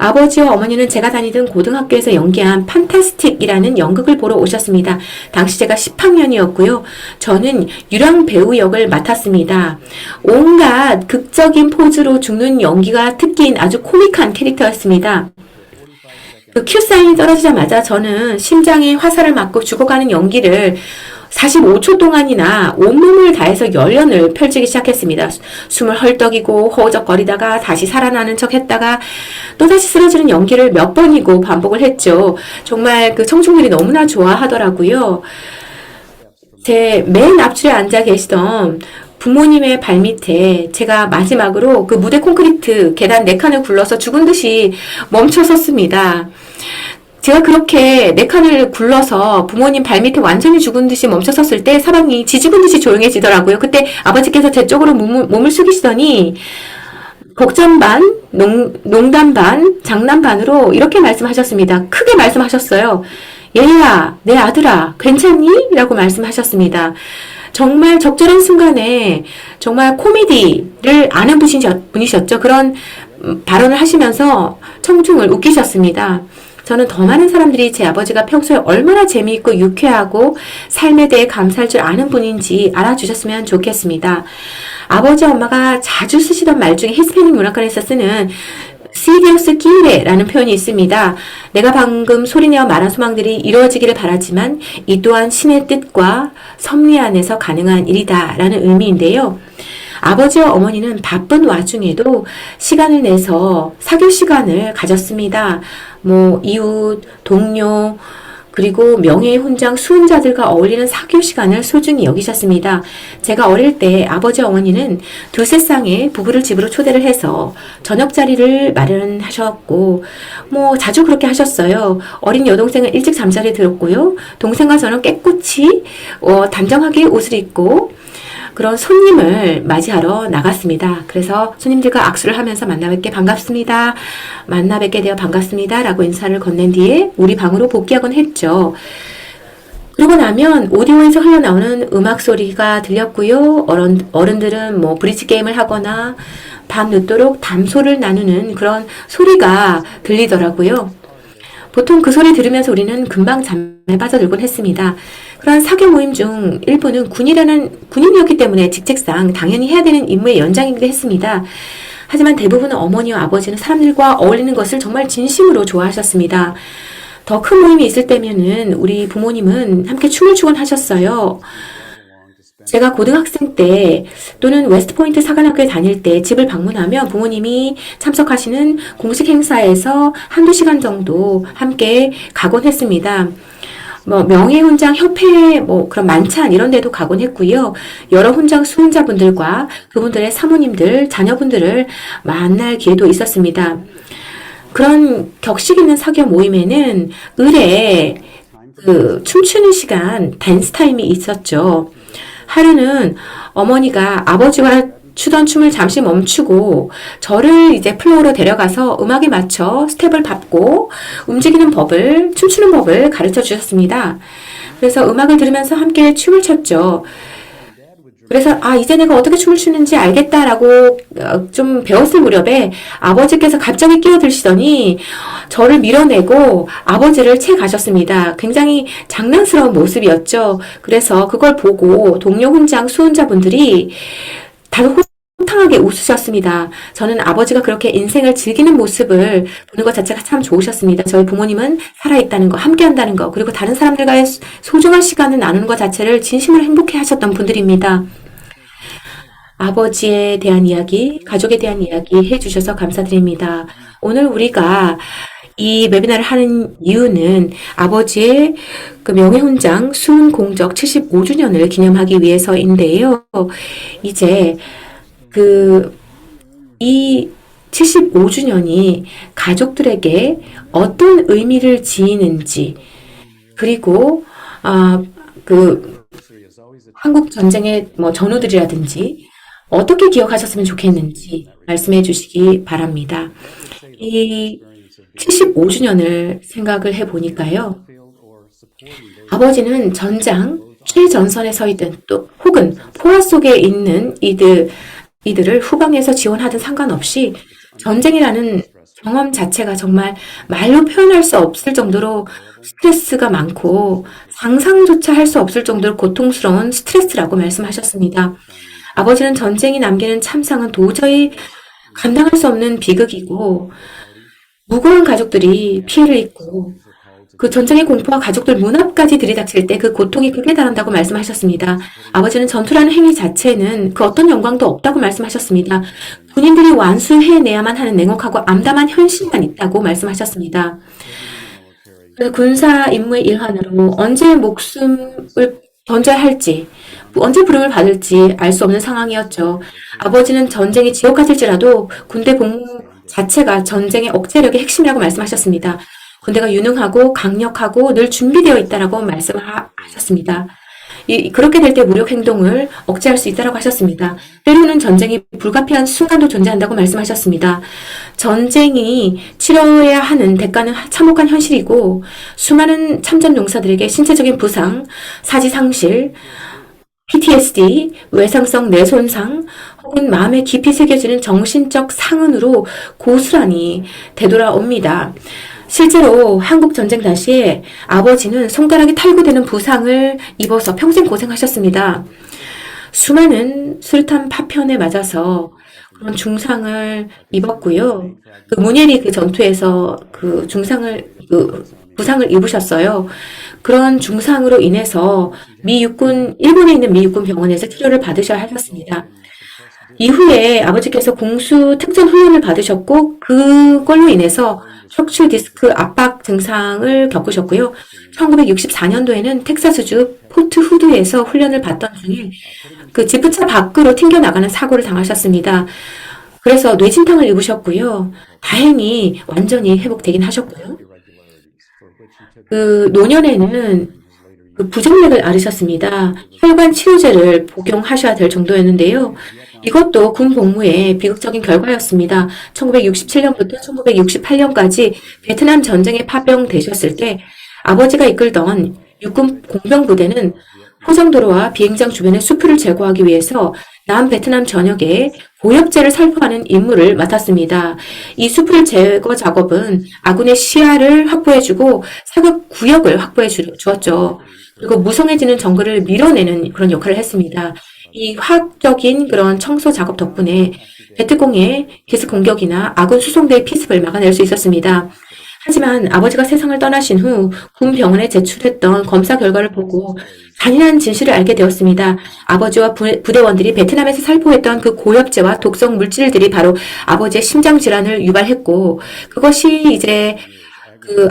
아버지와 어머니는 제가 다니던 고등학교에서 연기한 판타스틱이라는 연극을 보러 오셨습니다. 당시 제가 10학년이었고요. 저는 유령 배우 역을 맡았습니다. 온갖 극적인 포즈로 죽는 연기가 특기인 아주 코믹한 캐릭터였습니다. 그 큐사인이 떨어지자마자 저는 심장에 화살을 맞고 죽어가는 연기를 45초 동안이나 온몸을 다해서 열연을 펼치기 시작했습니다. 숨을 헐떡이고 허우적거리다가 다시 살아나는 척 했다가 또다시 쓰러지는 연기를 몇 번이고 반복을 했죠. 정말 그 청중들이 너무나 좋아하더라고요. 제 맨 앞줄에 앉아 계시던 부모님의 발밑에 제가 마지막으로 그 무대 콘크리트 계단 4칸을 굴러서 죽은 듯이 멈춰 섰습니다. 제가 그렇게 4칸을 굴러서 부모님 발밑에 완전히 죽은 듯이 멈춰 섰을 때 사방이 지죽은 듯이 조용해지더라고요. 그때 아버지께서 제 쪽으로 몸을 숙이시더니 걱정 반, 농담 반, 장난 반으로 이렇게 말씀하셨습니다. 크게 말씀하셨어요. 얘야, 내 아들아, 괜찮니? 라고 말씀하셨습니다. 정말 적절한 순간에 정말 코미디를 아는 분이셨죠. 그런 발언을 하시면서 청중을 웃기셨습니다. 저는 더 많은 사람들이 제 아버지가 평소에 얼마나 재미있고 유쾌하고 삶에 대해 감사할 줄 아는 분인지 알아주셨으면 좋겠습니다. 아버지 엄마가 자주 쓰시던 말 중에 히스패닉 문화권에서 쓰는 시리어스 끼레라는 표현이 있습니다. 내가 방금 소리내어 말한 소망들이 이루어지기를 바라지만 이 또한 신의 뜻과 섭리 안에서 가능한 일이다 라는 의미인데요. 아버지와 어머니는 바쁜 와중에도 시간을 내서 사교 시간을 가졌습니다. 이웃, 동료, 그리고 명예의 훈장 수훈자들과 어울리는 사교 시간을 소중히 여기셨습니다. 제가 어릴 때 아버지 어머니는 두세 쌍의 부부를 집으로 초대를 해서 저녁 자리를 마련하셨고 자주 그렇게 하셨어요. 어린 여동생은 일찍 잠자리에 들었고요. 동생과 저는 깨끗이 단정하게 옷을 입고 그런 손님을 맞이하러 나갔습니다. 그래서 손님들과 악수를 하면서 만나 뵙게 반갑습니다. 만나 뵙게 되어 반갑습니다. 라고 인사를 건넨 뒤에 우리 방으로 복귀하곤 했죠. 그러고 나면 오디오에서 흘러나오는 음악 소리가 들렸고요. 어른들은 브리지 게임을 하거나 밤 늦도록 담소를 나누는 그런 소리가 들리더라고요. 보통 그 소리 들으면서 우리는 금방 잠에 빠져들곤 했습니다. 그런 사교 모임 중 일부는 군인이었기 때문에 직책상 당연히 해야 되는 임무의 연장이기도 했습니다. 하지만 대부분은 어머니와 아버지는 사람들과 어울리는 것을 정말 진심으로 좋아하셨습니다. 더 큰 모임이 있을 때면은 우리 부모님은 함께 춤을 추곤 하셨어요. 제가 고등학생 때 또는 웨스트포인트 사관학교에 다닐 때 집을 방문하면 부모님이 참석하시는 공식 행사에서 한두 시간 정도 함께 가곤 했습니다. 뭐 명예훈장 협회 뭐 그런 만찬 이런 데도 가곤 했고요. 여러 훈장 수행자분들과 그분들의 사모님들, 자녀분들을 만날 기회도 있었습니다. 그런 격식 있는 사교 모임에는 을에 춤추는 시간, 댄스 타임이 있었죠. 하루는 어머니가 아버지가 추던 춤을 잠시 멈추고 저를 이제 플로어로 데려가서 음악에 맞춰 스텝을 밟고 움직이는 법을, 춤추는 법을 가르쳐 주셨습니다. 그래서 음악을 들으면서 함께 춤을 췄죠. 그래서 이제 내가 어떻게 춤을 추는지 알겠다라고 좀 배웠을 무렵에 아버지께서 갑자기 끼어드시더니 저를 밀어내고 아버지를 채 가셨습니다. 굉장히 장난스러운 모습이었죠. 그래서 그걸 보고 동료 훈장 수훈자분들이 다들 호탕하게 웃으셨습니다. 저는 아버지가 그렇게 인생을 즐기는 모습을 보는 것 자체가 참 좋으셨습니다. 저희 부모님은 살아있다는 거, 함께한다는 거, 그리고 다른 사람들과의 소중한 시간을 나누는 것 자체를 진심으로 행복해 하셨던 분들입니다. 아버지에 대한 이야기, 가족에 대한 이야기 해주셔서 감사드립니다. 오늘 우리가 이 웨비나를 하는 이유는 아버지의 그 명예훈장 수훈 공적 75주년을 기념하기 위해서인데요. 이제 이 75주년이 가족들에게 어떤 의미를 지니는지, 그리고, 한국 전쟁의 뭐 전우들이라든지, 어떻게 기억하셨으면 좋겠는지 말씀해 주시기 바랍니다. 이 75주년을 생각을 해 보니까요. 아버지는 전장 최전선에 서 있든 또 혹은 포화 속에 있는 이들을 후방에서 지원하든 상관없이 전쟁이라는 경험 자체가 정말 말로 표현할 수 없을 정도로 스트레스가 많고 상상조차 할 수 없을 정도로 고통스러운 스트레스라고 말씀하셨습니다. 아버지는 전쟁이 남기는 참상은 도저히 감당할 수 없는 비극이고 무고한 가족들이 피해를 입고 그 전쟁의 공포와 가족들 문 앞까지 들이닥칠 때 그 고통이 극에 달한다고 말씀하셨습니다. 아버지는 전투라는 행위 자체는 그 어떤 영광도 없다고 말씀하셨습니다. 군인들이 완수해내야만 하는 냉혹하고 암담한 현실만 있다고 말씀하셨습니다. 그래서 군사 임무의 일환으로 언제 목숨을 던져야 할지, 언제 부름을 받을지 알 수 없는 상황이었죠. 아버지는 전쟁이 지옥 같을지라도 군대 복무 자체가 전쟁의 억제력의 핵심이라고 말씀하셨습니다. 군대가 유능하고 강력하고 늘 준비되어 있다라고 말씀하셨습니다. 그렇게 될 때 무력 행동을 억제할 수 있다라고 하셨습니다. 때로는 전쟁이 불가피한 순간도 존재한다고 말씀하셨습니다. 전쟁이 치러야 하는 대가는 참혹한 현실이고 수많은 참전 용사들에게 신체적인 부상, 사지상실, PTSD, 외상성 뇌손상, 혹은 마음에 깊이 새겨지는 정신적 상흔으로 고스란히 되돌아옵니다. 실제로 한국 전쟁 당시에 아버지는 손가락이 탈구되는 부상을 입어서 평생 고생하셨습니다. 수많은 수류탄 파편에 맞아서 그런 중상을 입었고요. 무니에리 전투에서 부상을 입으셨어요. 그런 중상으로 인해서 일본에 있는 미 육군 병원에서 치료를 받으셔야 하셨습니다. 이후에 아버지께서 공수 특전 훈련을 받으셨고 그걸로 인해서 척추 디스크 압박 증상을 겪으셨고요. 1964년도에는 텍사스주 포트 후드에서 훈련을 받던 중에 그 지프차 밖으로 튕겨나가는 사고를 당하셨습니다. 그래서 뇌진탕을 입으셨고요. 다행히 완전히 회복되긴 하셨고요. 노년에는 부정맥을 앓으셨습니다. 혈관 치료제를 복용하셔야 될 정도였는데요. 이것도 군 복무의 비극적인 결과였습니다. 1967년부터 1968년까지 베트남 전쟁에 파병되셨을 때 아버지가 이끌던 육군 공병부대는 포장도로와 비행장 주변의 수풀을 제거하기 위해서 남베트남 전역에 고엽제를 살포하는 임무를 맡았습니다. 이 수풀 제거 작업은 아군의 시야를 확보해주고 사격 구역을 확보해 주었죠. 그리고 무성해지는 정글을 밀어내는 그런 역할을 했습니다. 이 화학적인 그런 청소 작업 덕분에 베트공의 기습 공격이나 아군 수송대의 피습을 막아낼 수 있었습니다. 하지만 아버지가 세상을 떠나신 후 군 병원에 제출했던 검사 결과를 보고 잔인한 진실을 알게 되었습니다. 아버지와 부대원들이 베트남에서 살포했던 그 고엽제와 독성 물질들이 바로 아버지의 심장 질환을 유발했고 그것이 이제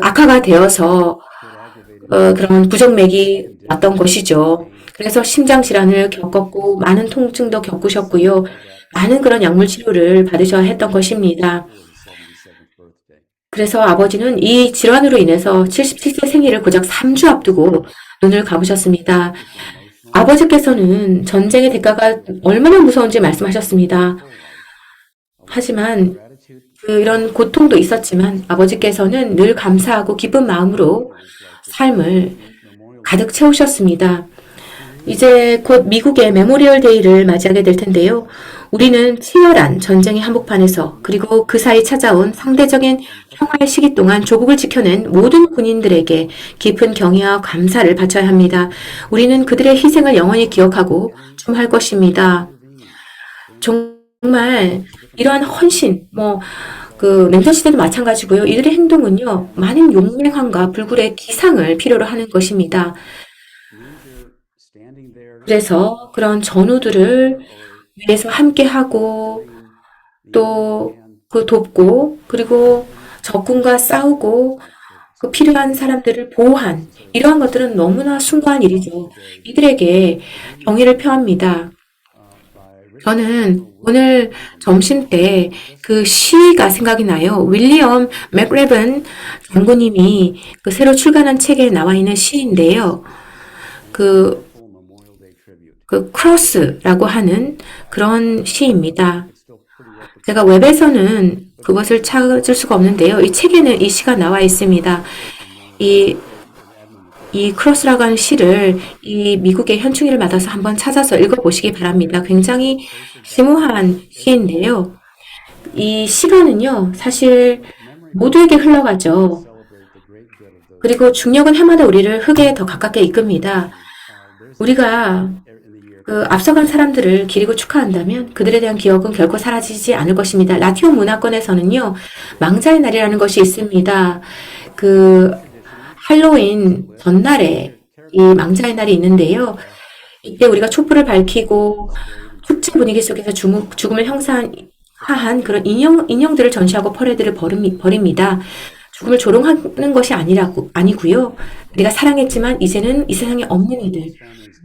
악화가 되어서 그런 부정맥이 왔던 것이죠. 그래서 심장 질환을 겪었고 많은 통증도 겪으셨고요. 많은 그런 약물 치료를 받으셔야 했던 것입니다. 그래서 아버지는 이 질환으로 인해서 77세 생일을 고작 3주 앞두고 눈을 감으셨습니다. 아버지께서는 전쟁의 대가가 얼마나 무서운지 말씀하셨습니다. 하지만 이런 고통도 있었지만 아버지께서는 늘 감사하고 기쁜 마음으로 삶을 가득 채우셨습니다. 이제 곧 미국의 메모리얼 데이를 맞이하게 될 텐데요. 우리는 치열한 전쟁의 한복판에서 그리고 그 사이 찾아온 상대적인 평화의 시기 동안 조국을 지켜낸 모든 군인들에게 깊은 경의와 감사를 바쳐야 합니다. 우리는 그들의 희생을 영원히 기억하고 춤할 것입니다. 정말 이러한 헌신, 냉전 시대도 마찬가지고요. 이들의 행동은요, 많은 용맹함과 불굴의 기상을 필요로 하는 것입니다. 그래서 그런 전우들을 위해서 함께하고 또 그 돕고 그리고 적군과 싸우고 그 필요한 사람들을 보호한 이러한 것들은 너무나 숭고한 일이죠. 이들에게 경의를 표합니다. 저는 오늘 점심 때 그 시가 생각이 나요. 윌리엄 맥레븐 장군님이 그 새로 출간한 책에 나와 있는 시인데요. 그 크로스라고 하는 그런 시입니다. 제가 웹에서는 그것을 찾을 수가 없는데요. 이 책에는 이 시가 나와 있습니다. 이 크로스라고 하는 시를 이 미국의 현충일을 맞아서 한번 찾아서 읽어보시기 바랍니다. 굉장히 심오한 시인데요. 이 시간은요, 사실 모두에게 흘러가죠. 그리고 중력은 해마다 우리를 흙에 더 가깝게 이끕니다. 우리가 앞서간 사람들을 기리고 축하한다면 그들에 대한 기억은 결코 사라지지 않을 것입니다. 라티오 문화권에서는요, 망자의 날이라는 것이 있습니다. 할로윈 전날에 이 망자의 날이 있는데요. 이때 우리가 촛불을 밝히고 축제 분위기 속에서 죽음을 형상화한 그런 인형들을 전시하고 퍼레이드를 벌입니다. 죽음을 조롱하는 것이 아니고요. 우리가 사랑했지만 이제는 이 세상에 없는 이들,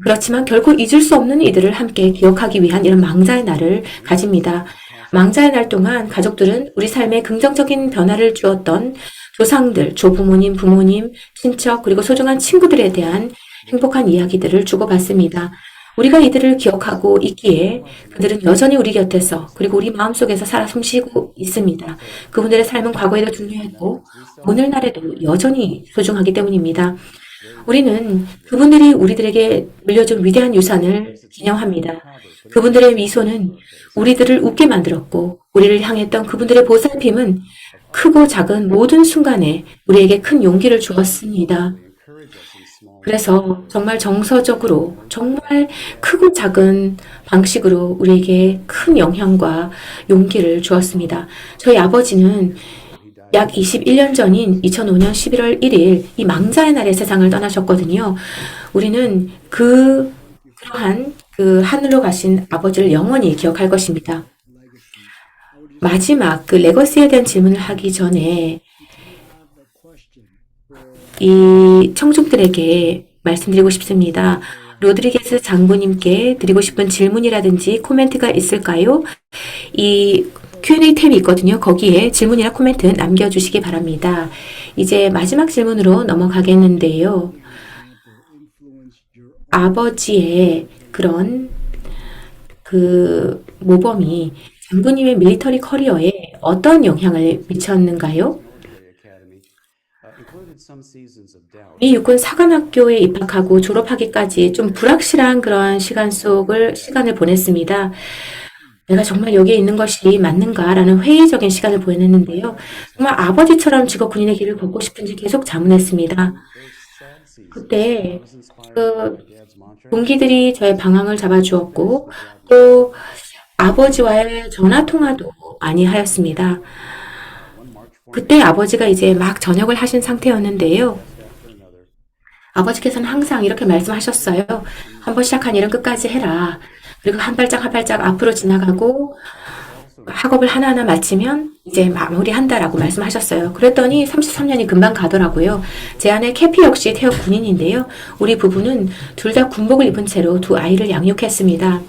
그렇지만 결코 잊을 수 없는 이들을 함께 기억하기 위한 이런 망자의 날을 가집니다. 망자의 날 동안 가족들은 우리 삶에 긍정적인 변화를 주었던 조상들, 조부모님, 부모님, 친척, 그리고 소중한 친구들에 대한 행복한 이야기들을 주고받습니다. 우리가 이들을 기억하고 있기에 그들은 여전히 우리 곁에서 그리고 우리 마음속에서 살아 숨쉬고 있습니다. 그분들의 삶은 과거에도 중요했고 오늘날에도 여전히 소중하기 때문입니다. 우리는 그분들이 우리들에게 물려준 위대한 유산을 기념합니다. 그분들의 미소는 우리들을 웃게 만들었고 우리를 향했던 그분들의 보살핌은 크고 작은 모든 순간에 우리에게 큰 용기를 주었습니다. 그래서 정말 정서적으로 정말 크고 작은 방식으로 우리에게 큰 영향과 용기를 주었습니다. 저희 아버지는 약 21년 전인 2005년 11월 1일 이 망자의 날에 세상을 떠나셨거든요. 우리는 그러한 하늘로 가신 아버지를 영원히 기억할 것입니다. 마지막 레거시에 대한 질문을 하기 전에 이 청중들에게 말씀드리고 싶습니다. 로드리게스 장부님께 드리고 싶은 질문이라든지 코멘트가 있을까요? 이 Q&A 탭이 있거든요. 거기에 질문이나 코멘트 남겨주시기 바랍니다. 이제 마지막 질문으로 넘어가겠는데요. 아버지의 그런 모범이 장부님의 밀리터리 커리어에 어떤 영향을 미쳤는가요? 미 육군 사관학교에 입학하고 졸업하기까지 좀 불확실한 그런 시간을 보냈습니다. 내가 정말 여기에 있는 것이 맞는가라는 회의적인 시간을 보냈는데요. 정말 아버지처럼 직업 군인의 길을 걷고 싶은지 계속 자문했습니다. 그때 동기들이 저의 방향을 잡아주었고 또 아버지와의 전화 통화도 많이 하였습니다. 그때 아버지가 이제 막 전역을 하신 상태였는데요. 아버지께서는 항상 이렇게 말씀하셨어요. 한번 시작한 일은 끝까지 해라. 그리고 한 발짝 한 발짝 앞으로 지나가고 학업을 하나하나 마치면 이제 마무리한다라고 말씀하셨어요. 그랬더니 33년이 금방 가더라고요. 제 아내 캐피 역시 퇴역 군인인데요. 우리 부부는 둘 다 군복을 입은 채로 두 아이를 양육했습니다.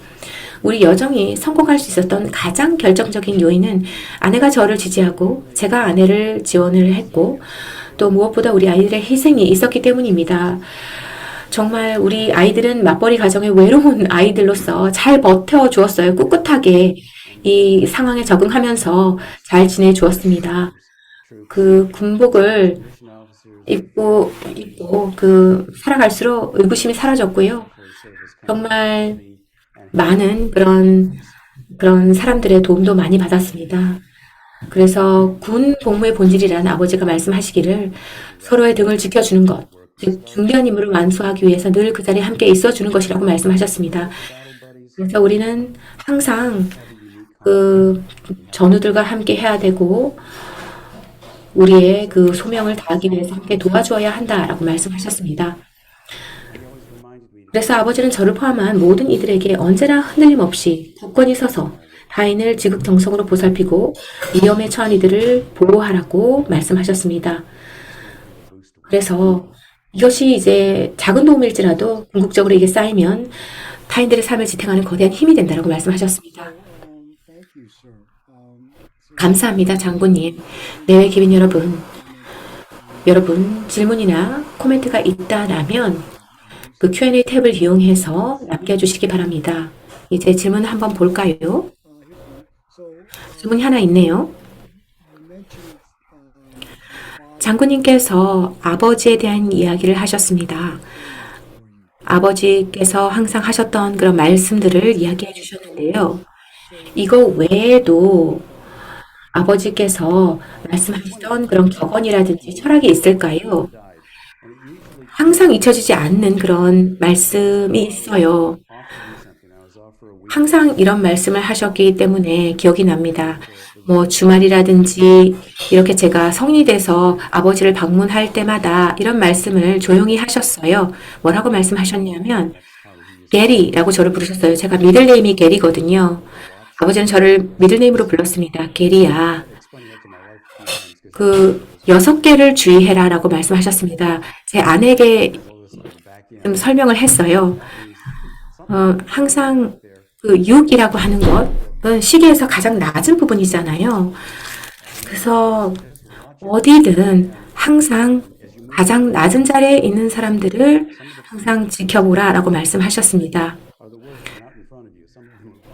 우리 여정이 성공할 수 있었던 가장 결정적인 요인은 아내가 저를 지지하고 제가 아내를 지원을 했고 또 무엇보다 우리 아이들의 희생이 있었기 때문입니다. 정말 우리 아이들은 맞벌이 가정의 외로운 아이들로서 잘 버텨주었어요. 꿋꿋하게 이 상황에 적응하면서 잘 지내주었습니다. 그 군복을 입고 살아갈수록 의구심이 사라졌고요. 정말 많은 그런 사람들의 도움도 많이 받았습니다. 그래서 군 복무의 본질이란 아버지가 말씀하시기를 서로의 등을 지켜주는 것, 즉 중대한 임무를 완수하기 위해서 늘 그 자리에 함께 있어주는 것이라고 말씀하셨습니다. 그래서 우리는 항상 그 전우들과 함께 해야 되고 우리의 그 소명을 다하기 위해서 함께 도와주어야 한다라고 말씀하셨습니다. 그래서 아버지는 저를 포함한 모든 이들에게 언제나 흔들림 없이 굳건히 서서 타인을 지극정성으로 보살피고 위험에 처한 이들을 보호하라고 말씀하셨습니다. 그래서 이것이 이제 작은 도움일지라도 궁극적으로 이게 쌓이면 타인들의 삶을 지탱하는 거대한 힘이 된다고 말씀하셨습니다. 감사합니다, 장군님. 내외 기빈 여러분 질문이나 코멘트가 있다라면 그 Q&A 탭을 이용해서 남겨주시기 바랍니다. 이제 질문 한번 볼까요? 질문이 하나 있네요. 장군님께서 아버지에 대한 이야기를 하셨습니다. 아버지께서 항상 하셨던 그런 말씀들을 이야기해 주셨는데요. 이거 외에도 아버지께서 말씀하시던 그런 격언이라든지 철학이 있을까요? 항상 잊혀지지 않는 그런 말씀이 있어요. 항상 이런 말씀을 하셨기 때문에 기억이 납니다. 뭐 주말이라든지 이렇게 제가 성인이 돼서 아버지를 방문할 때마다 이런 말씀을 조용히 하셨어요. 뭐라고 말씀하셨냐면 게리라고 저를 부르셨어요. 제가 미들네임이 게리거든요. 아버지는 저를 미들네임으로 불렀습니다. 게리야. 그 6개를 주의해라 라고 말씀하셨습니다. 제 아내에게 좀 설명을 했어요. 항상 그 6이라고 하는 것은 시계에서 가장 낮은 부분이잖아요. 그래서 어디든 항상 가장 낮은 자리에 있는 사람들을 항상 지켜보라 라고 말씀하셨습니다.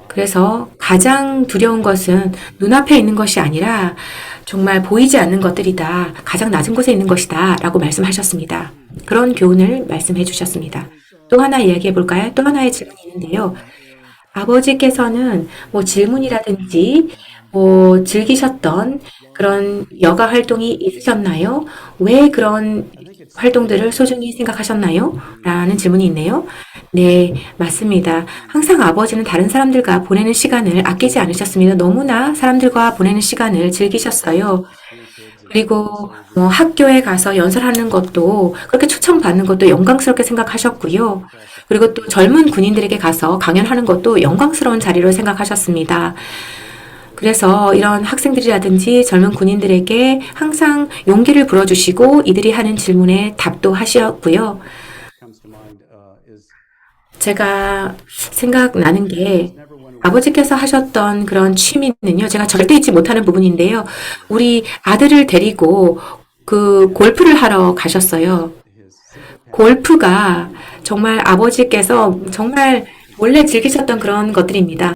그래서 가장 두려운 것은 눈앞에 있는 것이 아니라 정말 보이지 않는 것들이다. 가장 낮은 곳에 있는 것이다. 라고 말씀하셨습니다. 그런 교훈을 말씀해 주셨습니다. 또 하나 이야기해 볼까요? 또 하나의 질문이 있는데요. 아버지께서는 뭐 질문이라든지 뭐 즐기셨던 그런 여가 활동이 있으셨나요? 왜 그런 활동들을 소중히 생각하셨나요? 라는 질문이 있네요. 네, 맞습니다. 항상 아버지는 다른 사람들과 보내는 시간을 아끼지 않으셨습니다. 너무나 사람들과 보내는 시간을 즐기셨어요. 그리고 뭐 학교에 가서 연설하는 것도 그렇게 초청받는 것도 영광스럽게 생각하셨고요. 그리고 또 젊은 군인들에게 가서 강연하는 것도 영광스러운 자리로 생각하셨습니다. 그래서 이런 학생들이라든지 젊은 군인들에게 항상 용기를 불어주시고 이들이 하는 질문에 답도 하셨고요. 제가 생각나는 게 아버지께서 하셨던 그런 취미는요. 제가 절대 잊지 못하는 부분인데요. 우리 아들을 데리고 그 골프를 하러 가셨어요. 골프가 정말 아버지께서 정말 원래 즐기셨던 그런 것들입니다.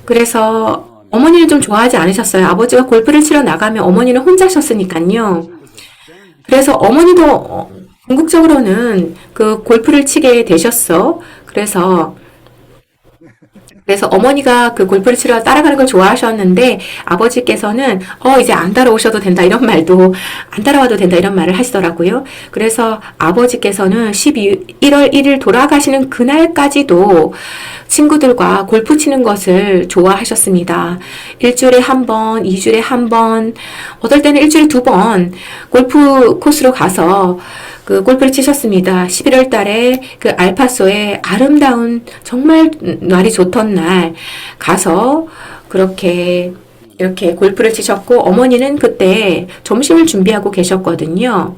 그래서 어머니는 좀 좋아하지 않으셨어요. 아버지가 골프를 치러 나가면 어머니는 혼자셨으니까요. 그래서 어머니도 궁극적으로는 그 골프를 치게 되셨어. 그래서 어머니가 그 골프를 치러 따라가는 걸 좋아하셨는데 아버지께서는 이제 안 따라오셔도 된다 이런 말도 안 따라와도 된다 이런 말을 하시더라고요. 그래서 아버지께서는 1월 1일 돌아가시는 그날까지도 친구들과 골프 치는 것을 좋아하셨습니다. 일주일에 한 번, 2주일에 한 번, 어떨 때는 일주일에 2번 골프 코스로 가서 그 골프를 치셨습니다. 11월 달에 그 알파소에 아름다운 정말 날이 좋던 날 가서 그렇게 이렇게 골프를 치셨고 어머니는 그때 점심을 준비하고 계셨거든요.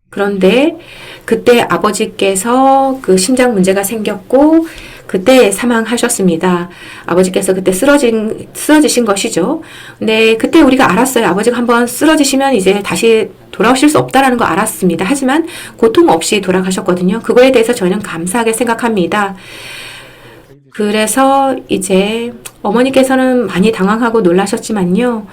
그런데 그때 아버지께서 그 심장 문제가 생겼고 그때 사망하셨습니다. 아버지께서 그때 쓰러지신 것이죠. 근데 그때 우리가 알았어요. 아버지가 한번 쓰러지시면 이제 다시 돌아오실 수 없다라는 거 알았습니다. 하지만 고통 없이 돌아가셨거든요. 그거에 대해서 저는 감사하게 생각합니다. 그래서 이제 어머니께서는 많이 당황하고 놀라셨지만요.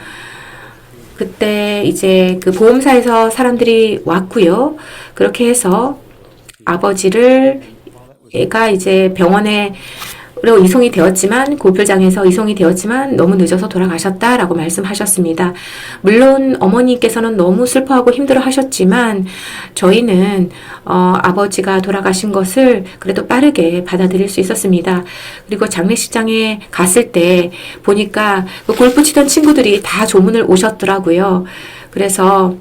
그때 이제 그 보험사에서 사람들이 왔고요. 그렇게 해서 아버지를 얘가 이제 병원에 이송이 되었지만 골프장에서 이송이 되었지만 너무 늦어서 돌아가셨다라고 말씀하셨습니다. 물론 어머니께서는 너무 슬퍼하고 힘들어 하셨지만 저희는 아버지가 돌아가신 것을 그래도 빠르게 받아들일 수 있었습니다. 그리고 장례식장에 갔을 때 보니까 그 골프 치던 친구들이 다 조문을 오셨더라고요. 그래서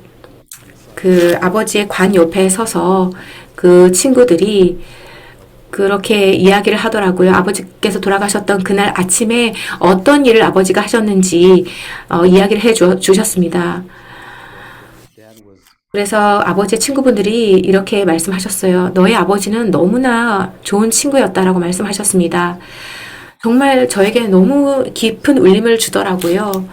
그 아버지의 관 옆에 서서 그 친구들이 그렇게 이야기를 하더라고요. 아버지께서 돌아가셨던 그날 아침에 어떤 일을 아버지가 하셨는지 이야기를 주셨습니다. 그래서 아버지의 친구분들이 이렇게 말씀하셨어요. 너의 아버지는 너무나 좋은 친구였다라고 말씀하셨습니다. 정말 저에게 너무 깊은 울림을 주더라고요.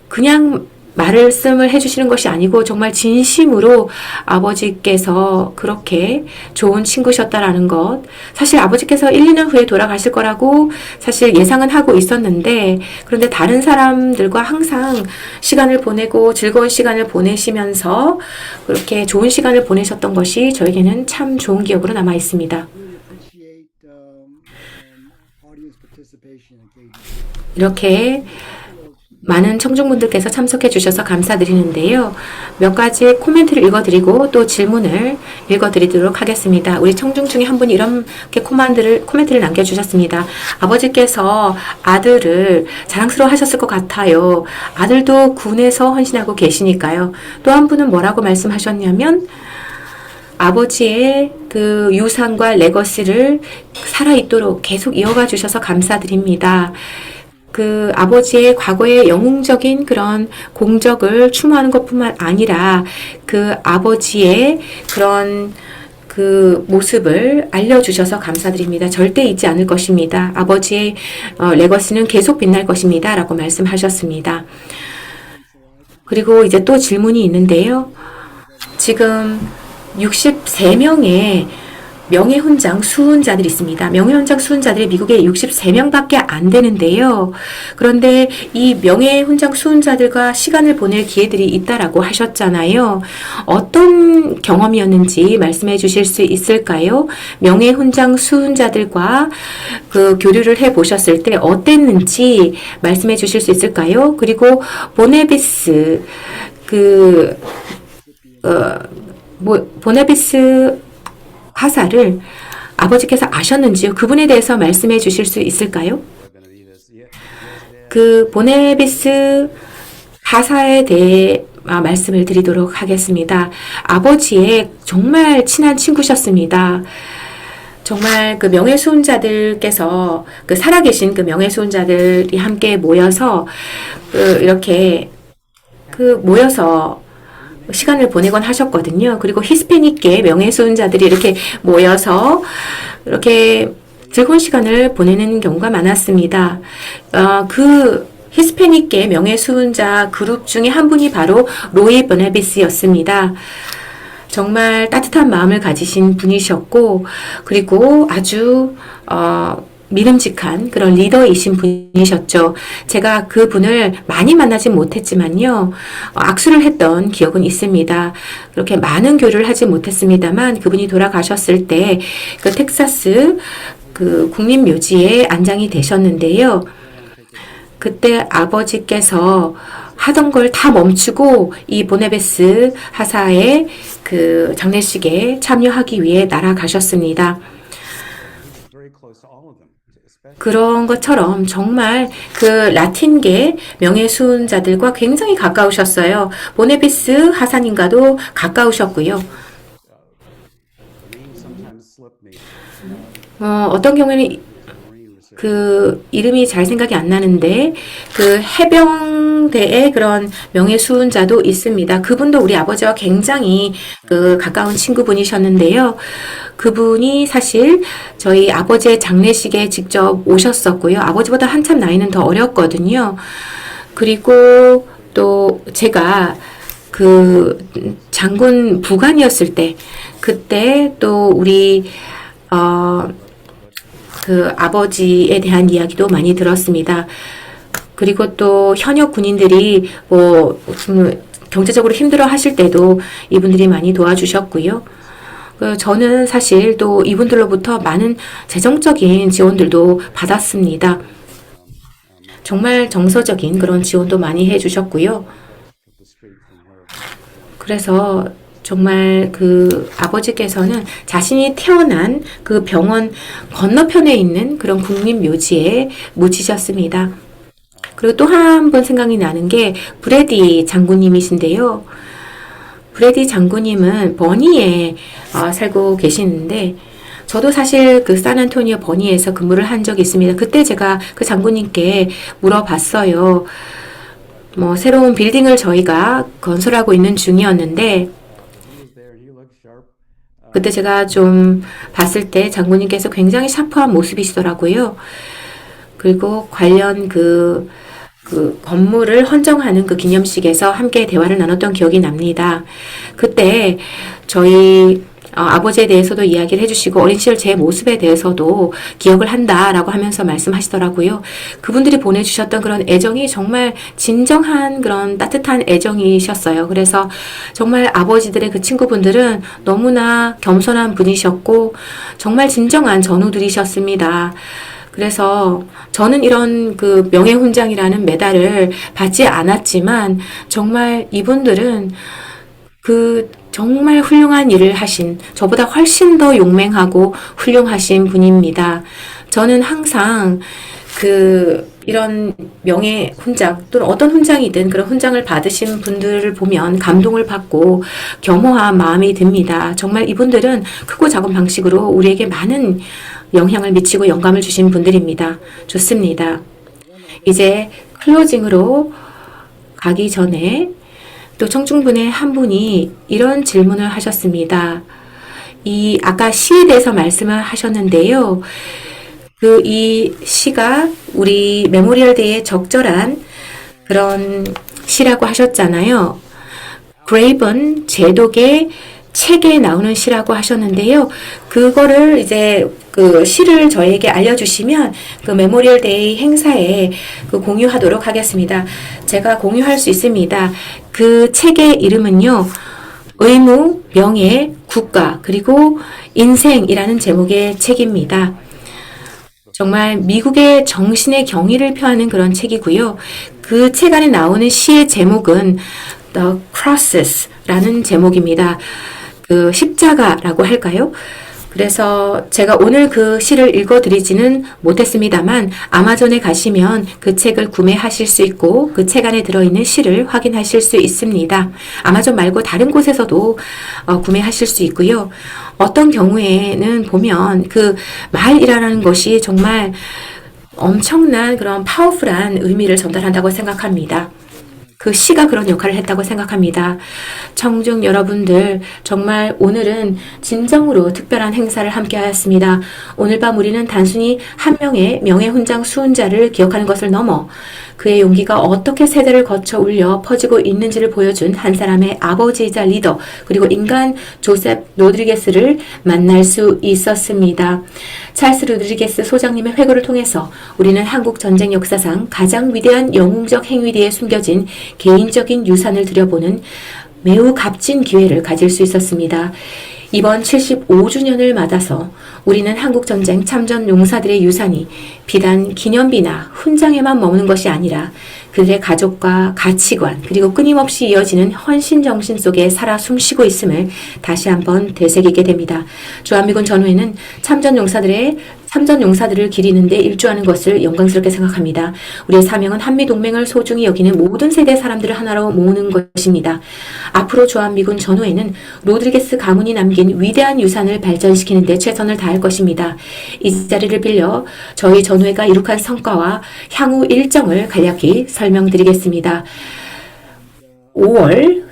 그냥 말씀을 해주시는 것이 아니고 정말 진심으로 아버지께서 그렇게 좋은 친구셨다라는 것. 사실 아버지께서 1, 2년 후에 돌아가실 거라고 사실 예상은 하고 있었는데 그런데 다른 사람들과 항상 시간을 보내고 즐거운 시간을 보내시면서 그렇게 좋은 시간을 보내셨던 것이 저에게는 참 좋은 기억으로 남아 있습니다. 이렇게 많은 청중분들께서 참석해 주셔서 감사드리는데요. 몇 가지 코멘트를 읽어드리고 또 질문을 읽어드리도록 하겠습니다. 우리 청중 중에 한 분이 이렇게 코멘트를 남겨주셨습니다. 아버지께서 아들을 자랑스러워 하셨을 것 같아요. 아들도 군에서 헌신하고 계시니까요. 또 한 분은 뭐라고 말씀하셨냐면 아버지의 그 유산과 레거시를 살아있도록 계속 이어가 주셔서 감사드립니다. 그 아버지의 과거의 영웅적인 그런 공적을 추모하는 것뿐만 아니라 그 아버지의 그런 그 모습을 알려주셔서 감사드립니다. 절대 잊지 않을 것입니다. 아버지의 레거시는 계속 빛날 것입니다. 라고 말씀하셨습니다. 그리고 이제 또 질문이 있는데요. 지금 63명의 명예훈장 수훈자들이 있습니다. 명예훈장 수훈자들이 미국에 63명밖에 안 되는데요. 그런데 이 명예훈장 수훈자들과 시간을 보낼 기회들이 있다라고 하셨잖아요. 어떤 경험이었는지 말씀해 주실 수 있을까요? 명예훈장 수훈자들과 그 교류를 해 보셨을 때 어땠는지 말씀해 주실 수 있을까요? 그리고 보네비스 보네비스 하사를 아버지께서 아셨는지요? 그분에 대해서 말씀해 주실 수 있을까요? 그 보네비스 하사에 대해 말씀을 드리도록 하겠습니다. 아버지의 정말 친한 친구셨습니다. 정말 그 명예수훈자들께서 그 살아계신 그 명예수훈자들이 함께 모여서 이렇게 모여서 시간을 보내곤 하셨거든요. 그리고 히스패닉계 명예수훈자들이 이렇게 모여서 이렇게 즐거운 시간을 보내는 경우가 많았습니다. 그 히스패닉계 명예수훈자 그룹 중에 한 분이 바로 로이 버네비스였습니다. 정말 따뜻한 마음을 가지신 분이셨고 그리고 아주 믿음직한 그런 리더이신 분이셨죠. 제가 그 분을 많이 만나진 못했지만요. 악수를 했던 기억은 있습니다. 그렇게 많은 교류를 하지 못했습니다만 그분이 돌아가셨을 때 그 텍사스 그 국립묘지에 안장이 되셨는데요. 그때 아버지께서 하던 걸 다 멈추고 이 보네베스 하사의 그 장례식에 참여하기 위해 날아가셨습니다. 그런 것처럼 정말 그 라틴계 명예수훈자들과 굉장히 가까우셨어요. 보네피스 하사님과도 가까우셨고요. 어떤 경우에는 그 이름이 잘 생각이 안 나는데 그 해병대의 그런 명예수훈자도 있습니다. 그분도 우리 아버지와 굉장히 그 가까운 친구분이셨는데요. 그분이 사실 저희 아버지의 장례식에 직접 오셨었고요. 아버지보다 한참 나이는 더 어렸거든요. 그리고 또 제가 그 장군 부관이었을 때 그때 또 우리 그 아버지에 대한 이야기도 많이 들었습니다. 그리고 또 현역 군인들이 좀 경제적으로 힘들어 하실 때도 이분들이 많이 도와주셨고요. 저는 사실 또 이분들로부터 많은 재정적인 지원들도 받았습니다. 정말 정서적인 그런 지원도 많이 해주셨고요. 그래서 정말 그 아버지께서는 자신이 태어난 그 병원 건너편에 있는 그런 국립묘지에 묻히셨습니다. 그리고 또 한 번 생각이 나는 게 브래디 장군님이신데요. 브래디 장군님은 버니에 살고 계시는데 저도 사실 그 샌안토니오 버니에서 근무를 한 적이 있습니다. 그때 제가 그 장군님께 물어봤어요. 새로운 빌딩을 저희가 건설하고 있는 중이었는데 그때 제가 좀 봤을 때 장군님께서 굉장히 샤프한 모습이시더라고요. 그리고 관련 그 건물을 헌정하는 그 기념식에서 함께 대화를 나눴던 기억이 납니다. 그때 저희 아버지에 대해서도 이야기를 해주시고 어린 시절 제 모습에 대해서도 기억을 한다라고 하면서 말씀하시더라고요. 그분들이 보내주셨던 그런 애정이 정말 진정한 그런 따뜻한 애정이셨어요. 그래서 정말 아버지들의 그 친구분들은 너무나 겸손한 분이셨고 정말 진정한 전우들이셨습니다. 그래서 저는 이런 그 명예훈장이라는 메달을 받지 않았지만 정말 이분들은 그 정말 훌륭한 일을 하신 저보다 훨씬 더 용맹하고 훌륭하신 분입니다. 저는 항상 이런 명예 훈장 또는 어떤 훈장이든 그런 훈장을 받으신 분들을 보면 감동을 받고 겸허한 마음이 듭니다. 정말 이분들은 크고 작은 방식으로 우리에게 많은 영향을 미치고 영감을 주신 분들입니다. 좋습니다. 이제 클로징으로 가기 전에 또 청중분의 한 분이 이런 질문을 하셨습니다. 아까 시에 대해서 말씀을 하셨는데요. 이 시가 우리 메모리얼 데이에 적절한 그런 시라고 하셨잖아요. 그레이븐 제독의 책에 나오는 시라고 하셨는데요. 그거를 이제 그 시를 저에게 알려주시면 그 메모리얼 데이 행사에 공유하도록 하겠습니다. 제가 공유할 수 있습니다. 그 책의 이름은요. 의무, 명예, 국가, 그리고 인생이라는 제목의 책입니다. 정말 미국의 정신의 경의를 표하는 그런 책이고요. 그 책 안에 나오는 시의 제목은 The Crosses라는 제목입니다. 그 십자가라고 할까요? 그래서 제가 오늘 그 시를 읽어드리지는 못했습니다만 아마존에 가시면 그 책을 구매하실 수 있고 그 책 안에 들어있는 시를 확인하실 수 있습니다. 아마존 말고 다른 곳에서도 구매하실 수 있고요. 어떤 경우에는 보면 그 말이라는 것이 정말 엄청난 그런 파워풀한 의미를 전달한다고 생각합니다. 그 시가 그런 역할을 했다고 생각합니다. 청중 여러분들, 정말 오늘은 진정으로 특별한 행사를 함께 하였습니다. 오늘 밤 우리는 단순히 한 명의 명예훈장 수훈자를 기억하는 것을 넘어 그의 용기가 어떻게 세대를 거쳐 울려 퍼지고 있는지를 보여준 한 사람의 아버지이자 리더, 그리고 인간 조셉 로드리게스를 만날 수 있었습니다. 찰스 로드리게스 소장님의 회고를 통해서 우리는 한국 전쟁 역사상 가장 위대한 영웅적 행위 뒤에 숨겨진 개인적인 유산을 들여보는 매우 값진 기회를 가질 수 있었습니다. 이번 75주년을 맞아서 우리는 한국전쟁 참전 용사들의 유산이 비단 기념비나 훈장에만 머무는 것이 아니라 그들의 가족과 가치관 그리고 끊임없이 이어지는 헌신 정신 속에 살아 숨쉬고 있음을 다시 한번 되새기게 됩니다. 주한미군 전후에는 참전 용사들을 기리는데 일조하는 것을 영광스럽게 생각합니다. 우리의 사명은 한미동맹을 소중히 여기는 모든 세대 사람들을 하나로 모으는 것입니다. 앞으로 주한미군 전후에는 로드리게스 가문이 남긴 위대한 유산을 발전시키는 데 최선을 다할 것입니다. 이 자리를 빌려 저희 전후회가 이룩한 성과와 향후 일정을 간략히 설명드리겠습니다. 5월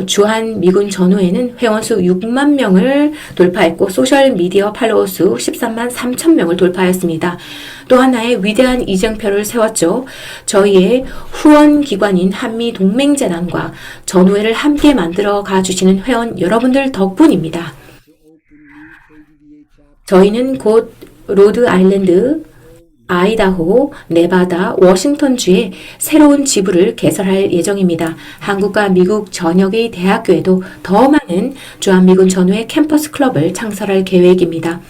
주한미군 전후에는 회원수 6만 명을 돌파했고 소셜미디어 팔로워 수 13만 3천 명을 돌파하였습니다. 또 하나의 위대한 이정표를 세웠죠. 저희의 후원기관인 한미동맹재단과 전후회를 함께 만들어 가주시는 회원 여러분들 덕분입니다. 저희는 곧 로드아일랜드, 아이다호, 네바다, 워싱턴주에 새로운 지부를 개설할 예정입니다. 한국과 미국 전역의 대학교에도 더 많은 주한미군 전후회 캠퍼스 클럽을 창설할 계획입니다.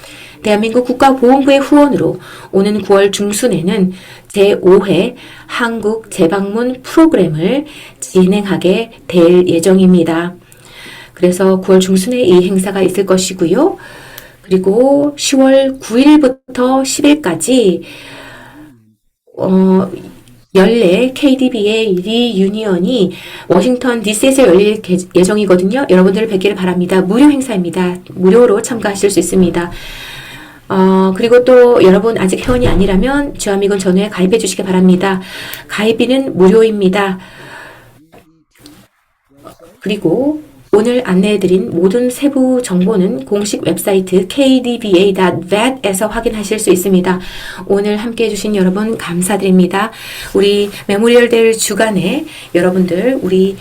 대한민국 국가보훈부의 후원으로 오는 9월 중순에는 제5회 한국 재방문 프로그램을 진행하게 될 예정입니다. 그래서 9월 중순에 이 행사가 있을 것이고요. 그리고 10월 9일부터 10일까지 연례 KDB의 리유니언이 워싱턴 DC에서 열릴 예정이거든요. 여러분들을 뵙기를 바랍니다. 무료 행사입니다. 무료로 참가하실 수 있습니다. 그리고 또 여러분 아직 회원이 아니라면 주한미군 전후에 가입해 주시기 바랍니다. 가입비는 무료입니다. 그리고 오늘 안내해드린 모든 세부 정보는 공식 웹사이트 kdba.vet에서 확인하실 수 있습니다. 오늘 함께해 주신 여러분 감사드립니다. 우리 메모리얼 데이 주간에 여러분들 우리